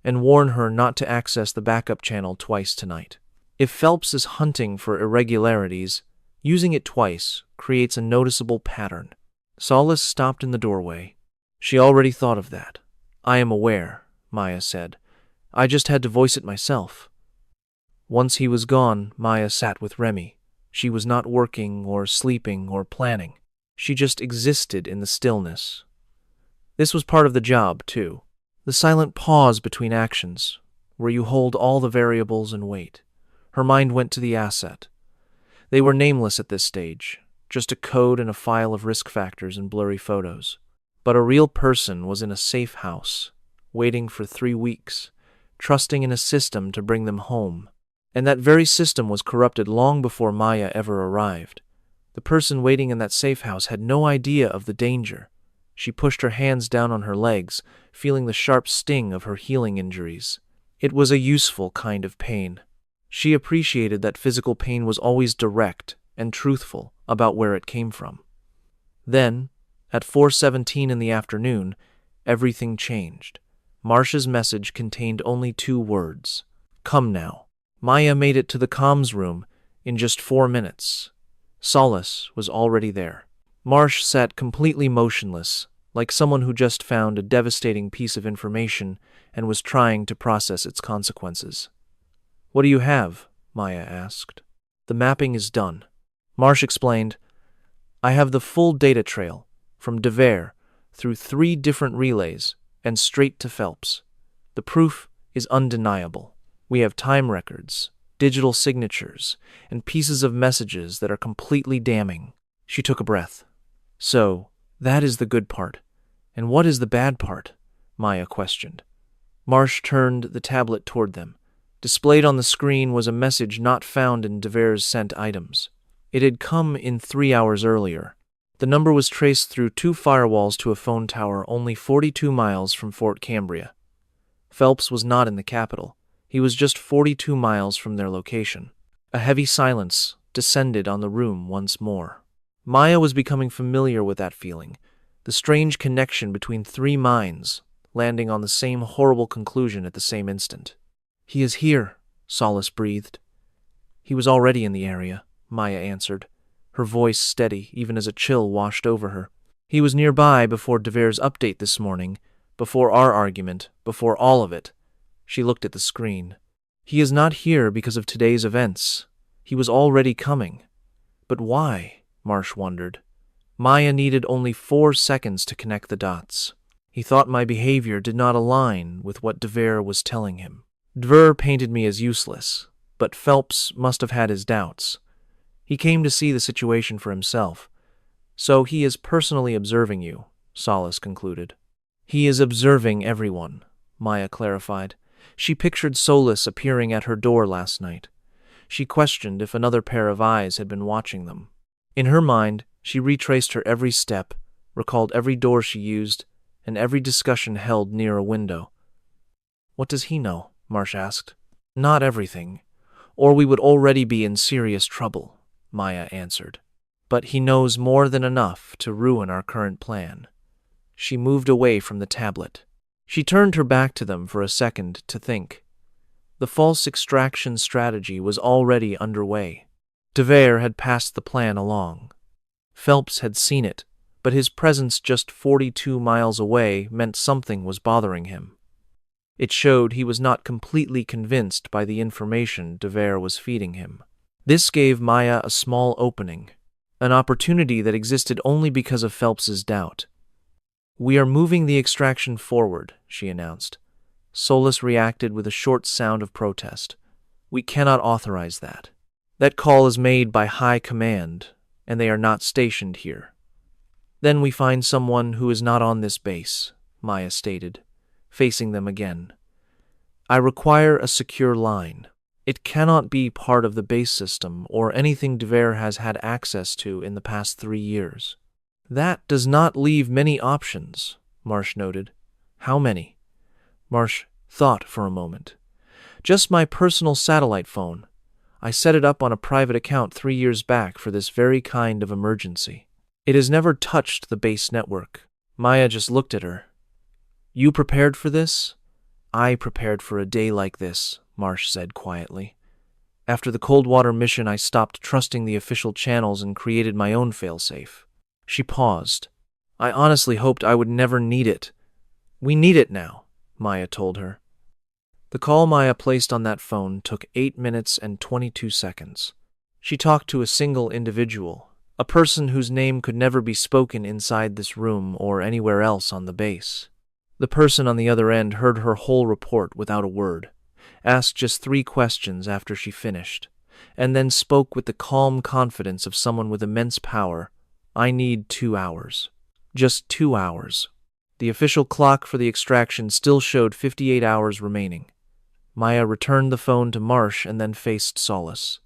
and warn her not to access the backup channel twice tonight. If Phelps is hunting for irregularities, using it twice creates a noticeable pattern. Solace stopped in the doorway. She already thought of that. "I am aware," Maya said. "I just had to voice it myself." Once he was gone, Maya sat with Remy. She was not working or sleeping or planning. She just existed in the stillness. This was part of the job, too. The silent pause between actions, where you hold all the variables and wait. Her mind went to the asset. They were nameless at this stage, just a code and a file of risk factors and blurry photos. But a real person was in a safe house, waiting for 3 weeks, trusting in a system to bring them home. And that very system was corrupted long before Maya ever arrived. The person waiting in that safe house had no idea of the danger. She pushed her hands down on her legs, feeling the sharp sting of her healing injuries. It was a useful kind of pain. She appreciated that physical pain was always direct and truthful about where it came from. Then, at 4:17 in the afternoon, everything changed. Marsh's message contained only 2 words: "Come now." Maya made it to the comms room in just 4 minutes. Solace was already there. Marsh sat completely motionless, like someone who just found a devastating piece of information and was trying to process its consequences. "What do you have?" Maya asked. "The mapping is done." Marsh explained, I have the full data trail, from Devere, through 3 different relays, and straight to Phelps. The proof is undeniable. We have time records, digital signatures, and pieces of messages that are completely damning. She took a breath. So, that is the good part. And what is the bad part? Maya questioned. Marsh turned the tablet toward them. Displayed on the screen was a message not found in Devere's sent items. It had come in 3 hours earlier. The number was traced through 2 firewalls to a phone tower only 42 miles from Fort Cambria. Phelps was not in the capital. He was just 42 miles from their location. A heavy silence descended on the room once more. Maya was becoming familiar with that feeling, the strange connection between 3 minds, landing on the same horrible conclusion at the same instant. "He is here," Solace breathed. "He was already in the area," Maya answered, her voice steady even as a chill washed over her. "He was nearby before Devere's update this morning, before our argument, before all of it." She looked at the screen. "He is not here because of today's events. He was already coming. But why?" Marsh wondered. Maya needed only 4 seconds to connect the dots. "He thought my behavior did not align with what Devere was telling him. Devere painted me as useless, but Phelps must have had his doubts. He came to see the situation for himself. So he is personally observing you," Solace concluded. "He is observing everyone," Maya clarified. She pictured Solace appearing at her door last night. She questioned if another pair of eyes had been watching them. In her mind, she retraced her every step, recalled every door she used, and every discussion held near a window. "What does he know?" Marsh asked. "Not everything, or we would already be in serious trouble," Maya answered. "But he knows more than enough to ruin our current plan." She moved away from the tablet. She turned her back to them for a second to think. The false extraction strategy was already underway. Devere had passed the plan along. Phelps had seen it, but his presence just 42 miles away meant something was bothering him. It showed he was not completely convinced by the information Devere was feeding him. This gave Maya a small opening, an opportunity that existed only because of Phelps's doubt. "We are moving the extraction forward," she announced. Solace reacted with a short sound of protest. "We cannot authorize that. That call is made by High Command, and they are not stationed here." "Then we find someone who is not on this base," Maya stated, facing them again. "I require a secure line. It cannot be part of the base system or anything Devere has had access to in the past 3 years." "That does not leave many options," Marsh noted. "How many?" Marsh thought for a moment. "Just my personal satellite phone. I set it up on a private account 3 years back for this very kind of emergency. It has never touched the base network." Maya just looked at her. "You prepared for this?" "I prepared for a day like this," Marsh said quietly. "After the Coldwater mission, I stopped trusting the official channels and created my own failsafe." She paused. "I honestly hoped I would never need it." "We need it now," Maya told her. The call Maya placed on that phone took 8 minutes and 22 seconds. She talked to a single individual, a person whose name could never be spoken inside this room or anywhere else on the base. The person on the other end heard her whole report without a word, asked just 3 questions after she finished, and then spoke with the calm confidence of someone with immense power. "I need 2 hours. Just 2 hours." The official clock for the extraction still showed 58 hours remaining. Maya returned the phone to Marsh and then faced Solace.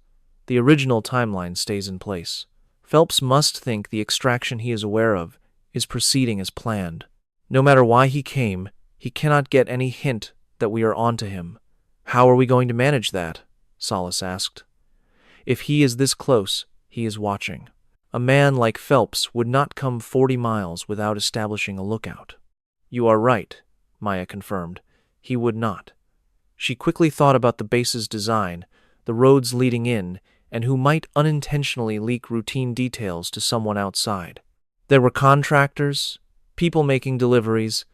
"The original timeline stays in place. Phelps must think the extraction he is aware of is proceeding as planned. No matter why he came, he cannot get any hint that we are onto him." "How are we going to manage that?" Solace asked. "If he is this close, he is watching. A man like Phelps would not come 40 miles without establishing a lookout." "You are right," Maya confirmed. "He would not." She quickly thought about the base's design, the roads leading in, and who might unintentionally leak routine details to someone outside. There were contractors, people making deliveries,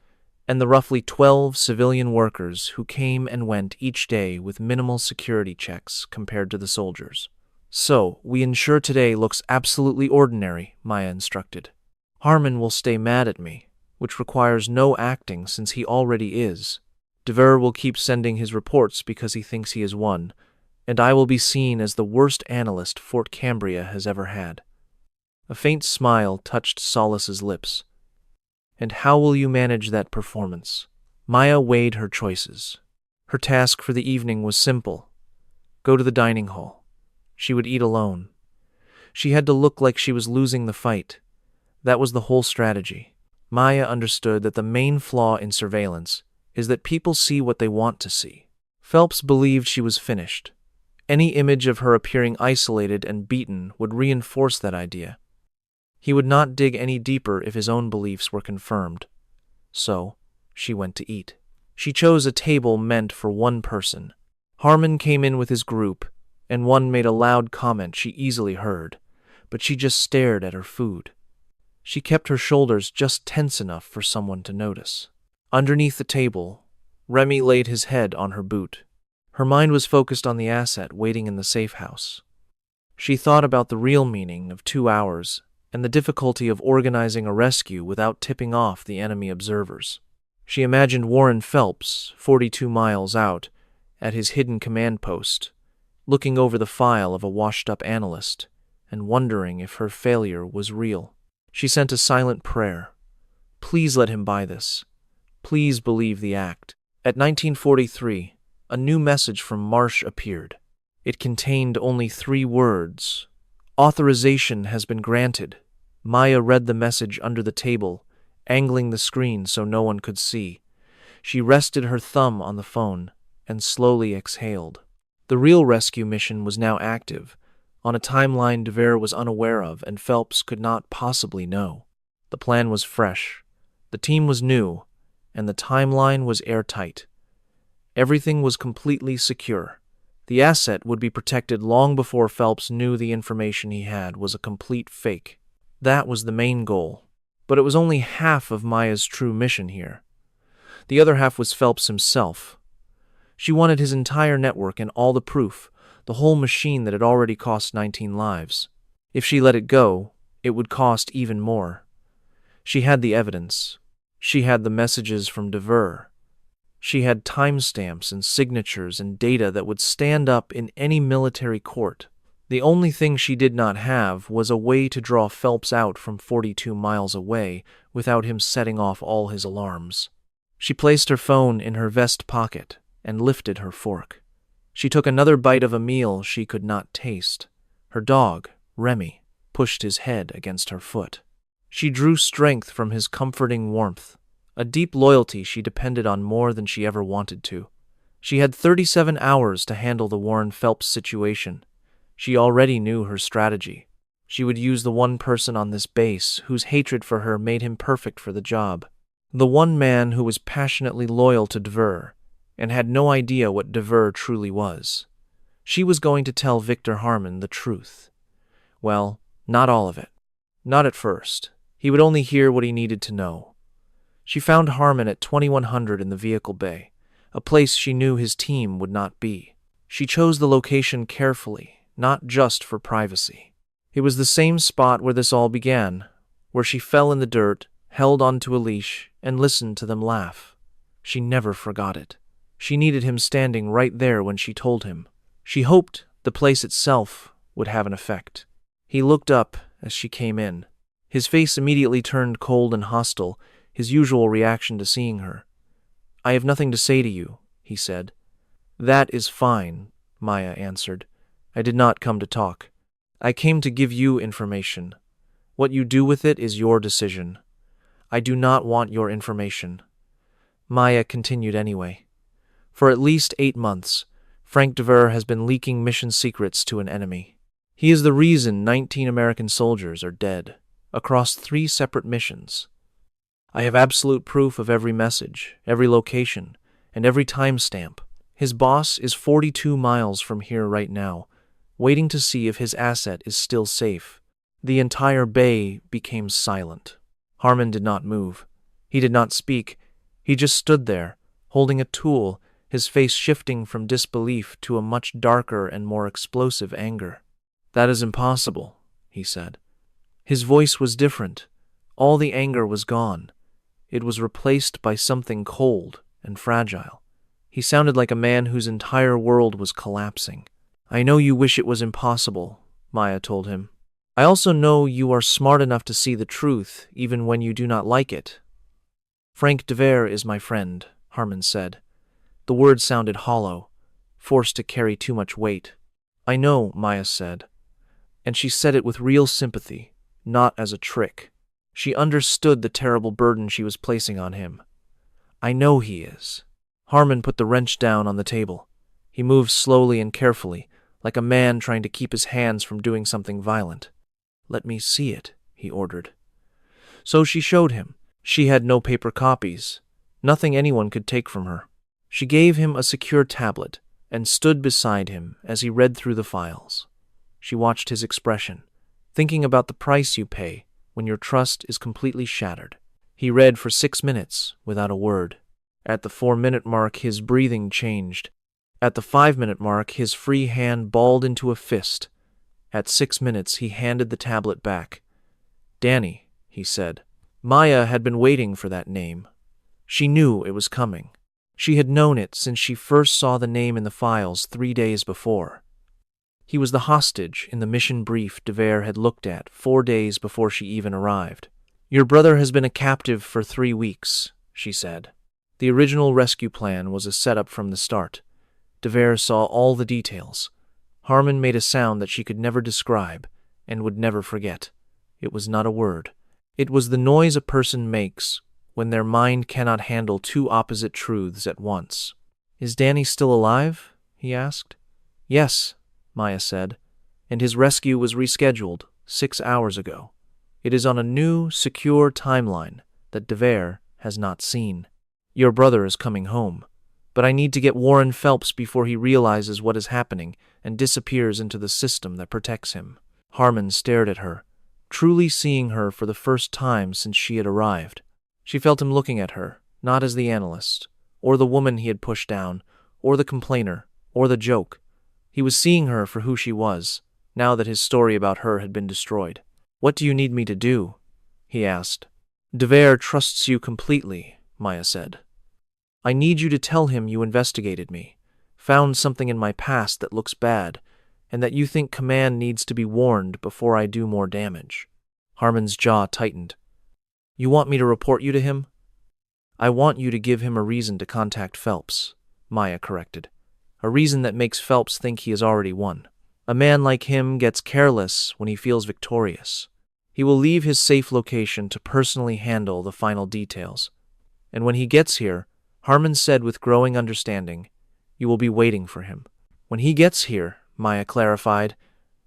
and the roughly 12 civilian workers who came and went each day with minimal security checks compared to the soldiers. So, we ensure today looks absolutely ordinary, Maya instructed. Harmon will stay mad at me, which requires no acting since he already is. Dever will keep sending his reports because he thinks he has won, and I will be seen as the worst analyst Fort Cambria has ever had. A faint smile touched Solace's lips. And how will you manage that performance? Maya weighed her choices. Her task for the evening was simple. Go to the dining hall. She would eat alone. She had to look like she was losing the fight. That was the whole strategy. Maya understood that the main flaw in surveillance is that people see what they want to see. Phelps believed she was finished. Any image of her appearing isolated and beaten would reinforce that idea. He would not dig any deeper if his own beliefs were confirmed. So, she went to eat. She chose a table meant for one person. Harmon came in with his group, and one made a loud comment she easily heard, but she just stared at her food. She kept her shoulders just tense enough for someone to notice. Underneath the table, Remy laid his head on her boot. Her mind was focused on the asset waiting in the safe house. She thought about the real meaning of 2 hours and the difficulty of organizing a rescue without tipping off the enemy observers. She imagined Warren Phelps, 42 miles out, at his hidden command post, looking over the file of a washed-up analyst and wondering if her failure was real. She sent a silent prayer. Please let him buy this. Please believe the act. At 1943, a new message from Marsh appeared. It contained only 3 words. Authorization has been granted. Maya read the message under the table, angling the screen so no one could see. She rested her thumb on the phone and slowly exhaled. The real rescue mission was now active, on a timeline Dever was unaware of and Phelps could not possibly know. The plan was fresh, the team was new, and the timeline was airtight. Everything was completely secure. The asset would be protected long before Phelps knew the information he had was a complete fake. That was the main goal. But it was only half of Maya's true mission here. The other half was Phelps himself. She wanted his entire network and all the proof, the whole machine that had already cost 19 lives. If she let it go, it would cost even more. She had the evidence. She had the messages from Dever. She had timestamps and signatures and data that would stand up in any military court. The only thing she did not have was a way to draw Phelps out from 42 miles away without him setting off all his alarms. She placed her phone in her vest pocket and lifted her fork. She took another bite of a meal she could not taste. Her dog, Remy, pushed his head against her foot. She drew strength from his comforting warmth, a deep loyalty she depended on more than she ever wanted to. She had 37 hours to handle the Warren Phelps situation. She already knew her strategy. She would use the one person on this base whose hatred for her made him perfect for the job. The one man who was passionately loyal to Dever and had no idea what Dever truly was. She was going to tell Victor Harmon the truth. Well, not all of it. Not at first. He would only hear what he needed to know. She found Harmon at 2100 in the vehicle bay, a place she knew his team would not be. She chose the location carefully, not just for privacy. It was the same spot where this all began, where she fell in the dirt, held onto a leash, and listened to them laugh. She never forgot it. She needed him standing right there when she told him. She hoped the place itself would have an effect. He looked up as she came in. His face immediately turned cold and hostile, his usual reaction to seeing her. "I have nothing to say to you," he said. "That is fine," Maya answered. "I did not come to talk. I came to give you information. What you do with it is your decision. I do not want your information." Maya continued anyway. "For at least 8 months, Frank Dever has been leaking mission secrets to an enemy. He is the reason 19 American soldiers are dead, across 3 separate missions. I have absolute proof of every message, every location, and every timestamp. His boss is 42 miles from here right now, waiting to see if his asset is still safe." The entire bay became silent. Harmon did not move. He did not speak. He just stood there, holding a tool, his face shifting from disbelief to a much darker and more explosive anger. That is impossible, he said. His voice was different. All the anger was gone. It was replaced by something cold and fragile. He sounded like a man whose entire world was collapsing. I know you wish it was impossible, Maya told him. I also know you are smart enough to see the truth, even when you do not like it. Frank DeVere is my friend, Harmon said. The word sounded hollow, forced to carry too much weight. I know, Maya said, and she said it with real sympathy, not as a trick. She understood the terrible burden she was placing on him. I know he is. Harmon put the wrench down on the table. He moved slowly and carefully, like a man trying to keep his hands from doing something violent. Let me see it, he ordered. So she showed him. She had no paper copies, nothing anyone could take from her. She gave him a secure tablet and stood beside him as he read through the files. She watched his expression, thinking about the price you pay when your trust is completely shattered. He read for 6 minutes without a word. At the 4-minute mark, his breathing changed. At the 5-minute mark, his free hand balled into a fist. At 6 minutes, he handed the tablet back. Danny, he said. Maya had been waiting for that name. She knew it was coming. She had known it since she first saw the name in the files 3 days before. He was the hostage in the mission brief DeVere had looked at 4 days before she even arrived. Your brother has been a captive for 3 weeks, she said. The original rescue plan was a setup from the start. DeVere saw all the details. Harmon made a sound that she could never describe and would never forget. It was not a word. It was the noise a person makes when their mind cannot handle 2 opposite truths at once. Is Danny still alive? He asked. Yes, Maya said, and his rescue was rescheduled 6 hours ago. It is on a new, secure timeline that DeVere has not seen. Your brother is coming home, but I need to get Warren Phelps before he realizes what is happening and disappears into the system that protects him. Harmon stared at her, truly seeing her for the first time since she had arrived. She felt him looking at her, not as the analyst, or the woman he had pushed down, or the complainer, or the joke. He was seeing her for who she was, now that his story about her had been destroyed. What do you need me to do? He asked. DeVere trusts you completely, Maya said. I need you to tell him you investigated me, found something in my past that looks bad, and that you think Command needs to be warned before I do more damage. Harmon's jaw tightened. You want me to report you to him? I want you to give him a reason to contact Phelps, Maya corrected. A reason that makes Phelps think he has already won. A man like him gets careless when he feels victorious. He will leave his safe location to personally handle the final details. And when he gets here, Harmon said with growing understanding, you will be waiting for him. When he gets here, Maya clarified,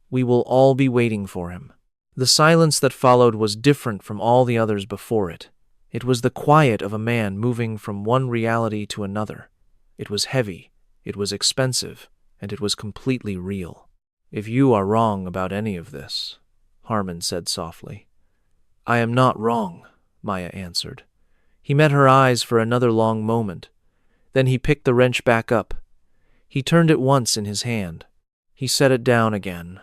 we will all be waiting for him. The silence that followed was different from all the others before it. It was the quiet of a man moving from one reality to another. It was heavy, it was expensive, and it was completely real. If you are wrong about any of this, Harmon said softly. I am not wrong, Maya answered. He met her eyes for another long moment. Then he picked the wrench back up. He turned it once in his hand. He set it down again.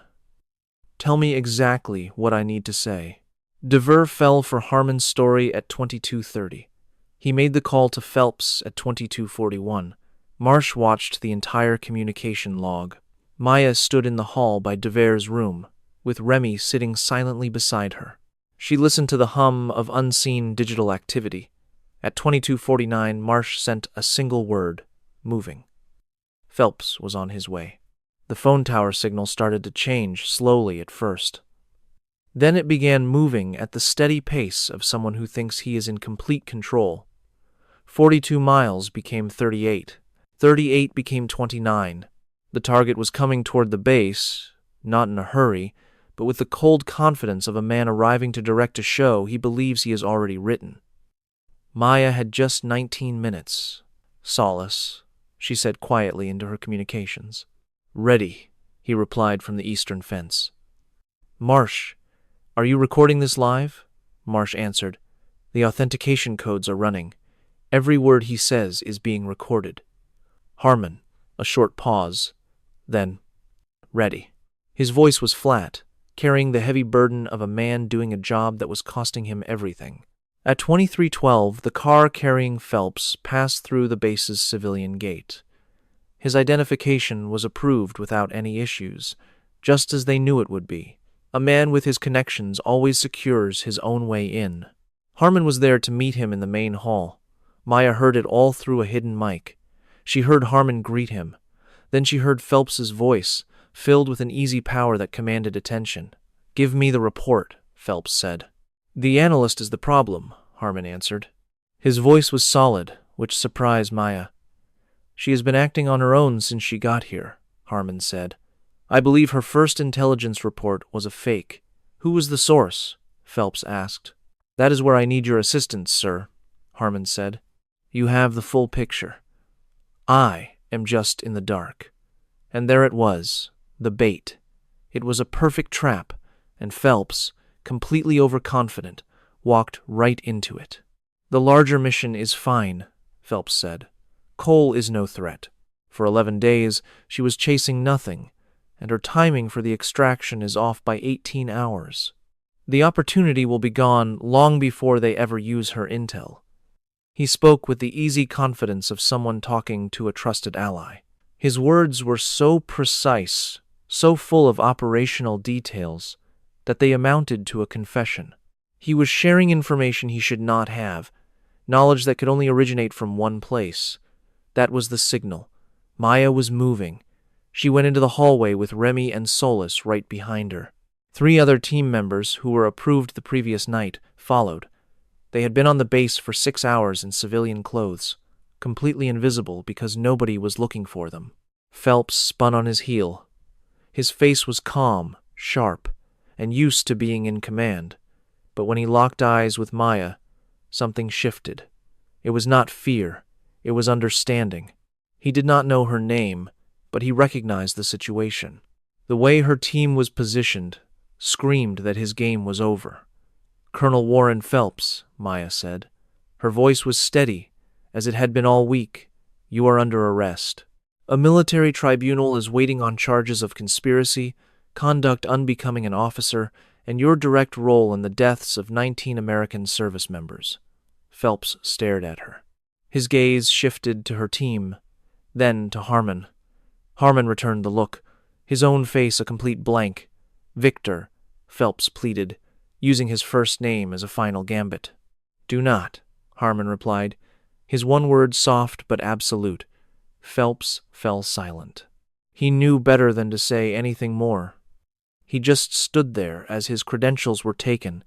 Tell me exactly what I need to say. DeVere fell for Harmon's story at 22:30. He made the call to Phelps at 22:41. Marsh watched the entire communication log. Maya stood in the hall by DeVere's room, with Remy sitting silently beside her. She listened to the hum of unseen digital activity. At 22:49, Marsh sent a single word, moving. Phelps was on his way. The phone tower signal started to change slowly at first. Then it began moving at the steady pace of someone who thinks he is in complete control. 42 miles became 38. 38 became 29. The target was coming toward the base, not in a hurry, but with the cold confidence of a man arriving to direct a show he believes he has already written. Maya had just 19 minutes. Solace, she said quietly into her communications. Ready, he replied from the eastern fence. Marsh, are you recording this live? Marsh answered. The authentication codes are running. Every word he says is being recorded. Harmon, a short pause, then, ready. His voice was flat, carrying the heavy burden of a man doing a job that was costing him everything. At 2312, the car carrying Phelps passed through the base's civilian gate. His identification was approved without any issues, just as they knew it would be. A man with his connections always secures his own way in. Harmon was there to meet him in the main hall. Maya heard it all through a hidden mic. She heard Harmon greet him. Then she heard Phelps's voice, filled with an easy power that commanded attention. "Give me the report," Phelps said. "The analyst is the problem," Harmon answered. His voice was solid, which surprised Maya. "She has been acting on her own since she got here," Harmon said. "I believe her first intelligence report was a fake." "Who was the source?" Phelps asked. "That is where I need your assistance, sir," Harmon said. "You have the full picture. I am just in the dark." And there it was, the bait. It was a perfect trap, and Phelps, completely overconfident, walked right into it. "The larger mission is fine," Phelps said. "Cole is no threat. For 11 days, she was chasing nothing, and her timing for the extraction is off by 18 hours. The opportunity will be gone long before they ever use her intel." He spoke with the easy confidence of someone talking to a trusted ally. His words were so precise, so full of operational details, that they amounted to a confession. He was sharing information he should not have, knowledge that could only originate from one place. That was the signal. Maya was moving. She went into the hallway with Remy and Solus right behind her. 3 other team members, who were approved the previous night, followed. They had been on the base for 6 hours in civilian clothes, completely invisible because nobody was looking for them. Phelps spun on his heel. His face was calm, sharp, and used to being in command. But when he locked eyes with Maya, something shifted. It was not fear, it was understanding. He did not know her name, but he recognized the situation. The way her team was positioned screamed that his game was over. "Colonel Warren Phelps," Maya said. Her voice was steady, as it had been all week. "You are under arrest. A military tribunal is waiting on charges of conspiracy, conduct unbecoming an officer, and your direct role in the deaths of 19 American service members." Phelps stared at her. His gaze shifted to her team, then to Harmon. Harmon returned the look, his own face a complete blank. "Victor," Phelps pleaded, using his first name as a final gambit. "Do not," Harmon replied, his one word soft but absolute. Phelps fell silent. He knew better than to say anything more. He just stood there as his credentials were taken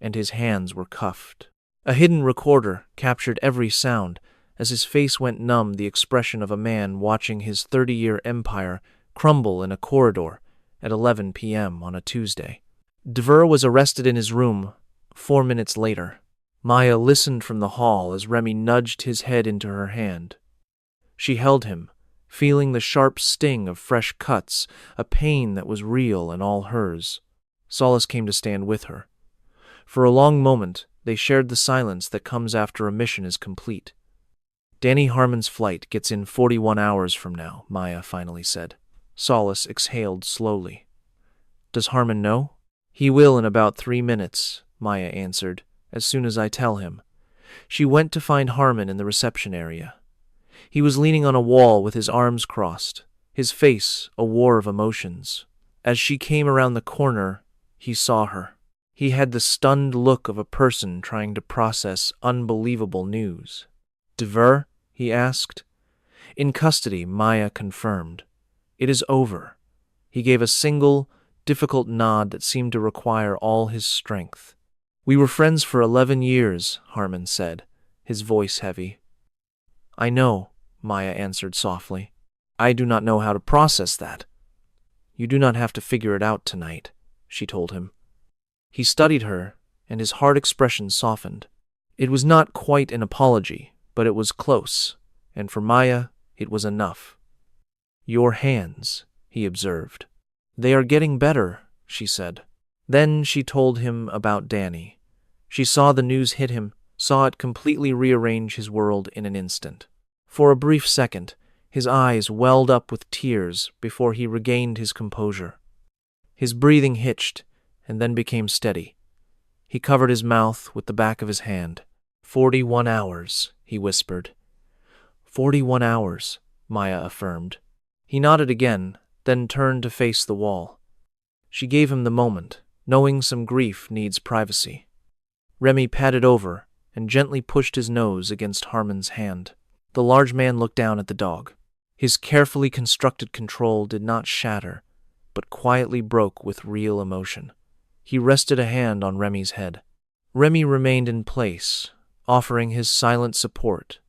and his hands were cuffed. A hidden recorder captured every sound as his face went numb, the expression of a man watching his 30-year empire crumble in a corridor at 11 p.m. on a Tuesday. Dever was arrested in his room 4 minutes later. Maya listened from the hall as Remy nudged his head into her hand. She held him, feeling the sharp sting of fresh cuts, a pain that was real and all hers. Solus came to stand with her. For a long moment, they shared the silence that comes after a mission is complete. "Danny Harmon's flight gets in 41 hours from now," Maya finally said. Solus exhaled slowly. "Does Harmon know?" "He will in about 3 minutes," Maya answered, "as soon as I tell him." She went to find Harmon in the reception area. He was leaning on a wall with his arms crossed, his face a war of emotions. As she came around the corner, he saw her. He had the stunned look of a person trying to process unbelievable news. "Dever?" he asked. "In custody," Maya confirmed. "It is over." He gave a single, difficult nod that seemed to require all his strength. "We were friends for 11 years, Harmon said, his voice heavy. "I know," Maya answered softly. "I do not know how to process that." "You do not have to figure it out tonight," she told him. He studied her, and his hard expression softened. It was not quite an apology, but it was close, and for Maya, it was enough. "Your hands," he observed. "They are getting better," she said. Then she told him about Danny. She saw the news hit him, saw it completely rearrange his world in an instant. For a brief second, his eyes welled up with tears before he regained his composure. His breathing hitched and then became steady. He covered his mouth with the back of his hand. 41 hours, he whispered. 41 hours, Maya affirmed. He nodded again, then turned to face the wall. She gave him the moment, knowing some grief needs privacy. Remy padded over and gently pushed his nose against Harmon's hand. The large man looked down at the dog. His carefully constructed control did not shatter, but quietly broke with real emotion. He rested a hand on Remy's head. Remy remained in place, offering his silent support.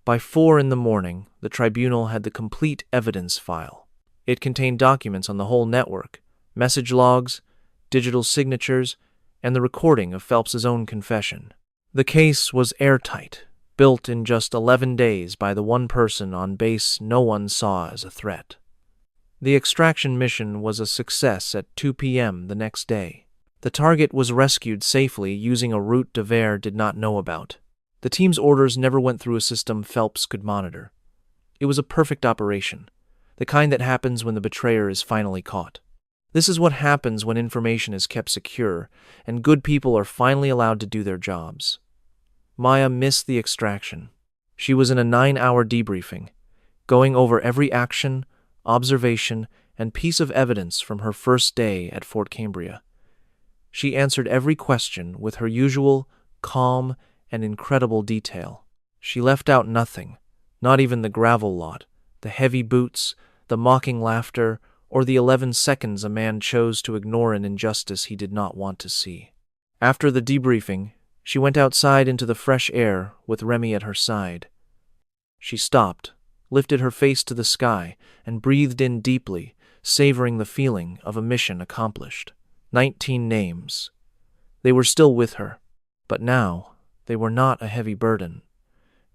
By 4 a.m, the tribunal had the complete evidence file. It contained documents on the whole network, message logs, digital signatures, and the recording of Phelps's own confession. The case was airtight, built in just 11 days by the one person on base no one saw as a threat. The extraction mission was a success at 2 p.m. the next day. The target was rescued safely using a route de Ver did not know about. The team's orders never went through a system Phelps could monitor. It was a perfect operation, the kind that happens when the betrayer is finally caught. This is what happens when information is kept secure and good people are finally allowed to do their jobs. Maya missed the extraction. She was in a 9-hour debriefing, going over every action, observation, and piece of evidence from her first day at Fort Cambria. She answered every question with her usual, calm, and incredible detail. She left out nothing, not even the gravel lot, the heavy boots, the mocking laughter, or the 11 seconds a man chose to ignore an injustice he did not want to see. After the debriefing, she went outside into the fresh air with Remy at her side. She stopped, lifted her face to the sky, and breathed in deeply, savoring the feeling of a mission accomplished. 19 names. They were still with her, but now they were not a heavy burden.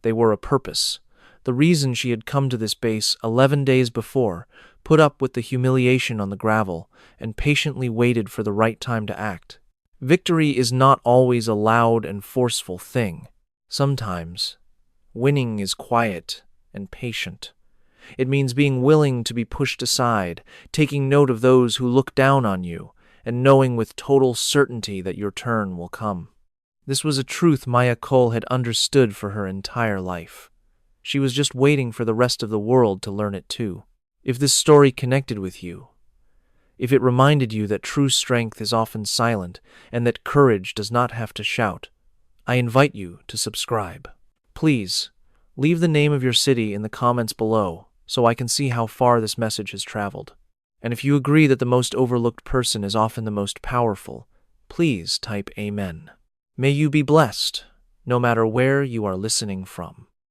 They were a purpose. The reason she had come to this base 11 days before, put up with the humiliation on the gravel, and patiently waited for the right time to act. Victory is not always a loud and forceful thing. Sometimes, winning is quiet and patient. It means being willing to be pushed aside, taking note of those who look down on you, and knowing with total certainty that your turn will come. This was a truth Maya Cole had understood for her entire life. She was just waiting for the rest of the world to learn it too. If this story connected with you, if it reminded you that true strength is often silent and that courage does not have to shout, I invite you to subscribe. Please, leave the name of your city in the comments below so I can see how far this message has traveled. And if you agree that the most overlooked person is often the most powerful, please type Amen. May you be blessed, no matter where you are listening from.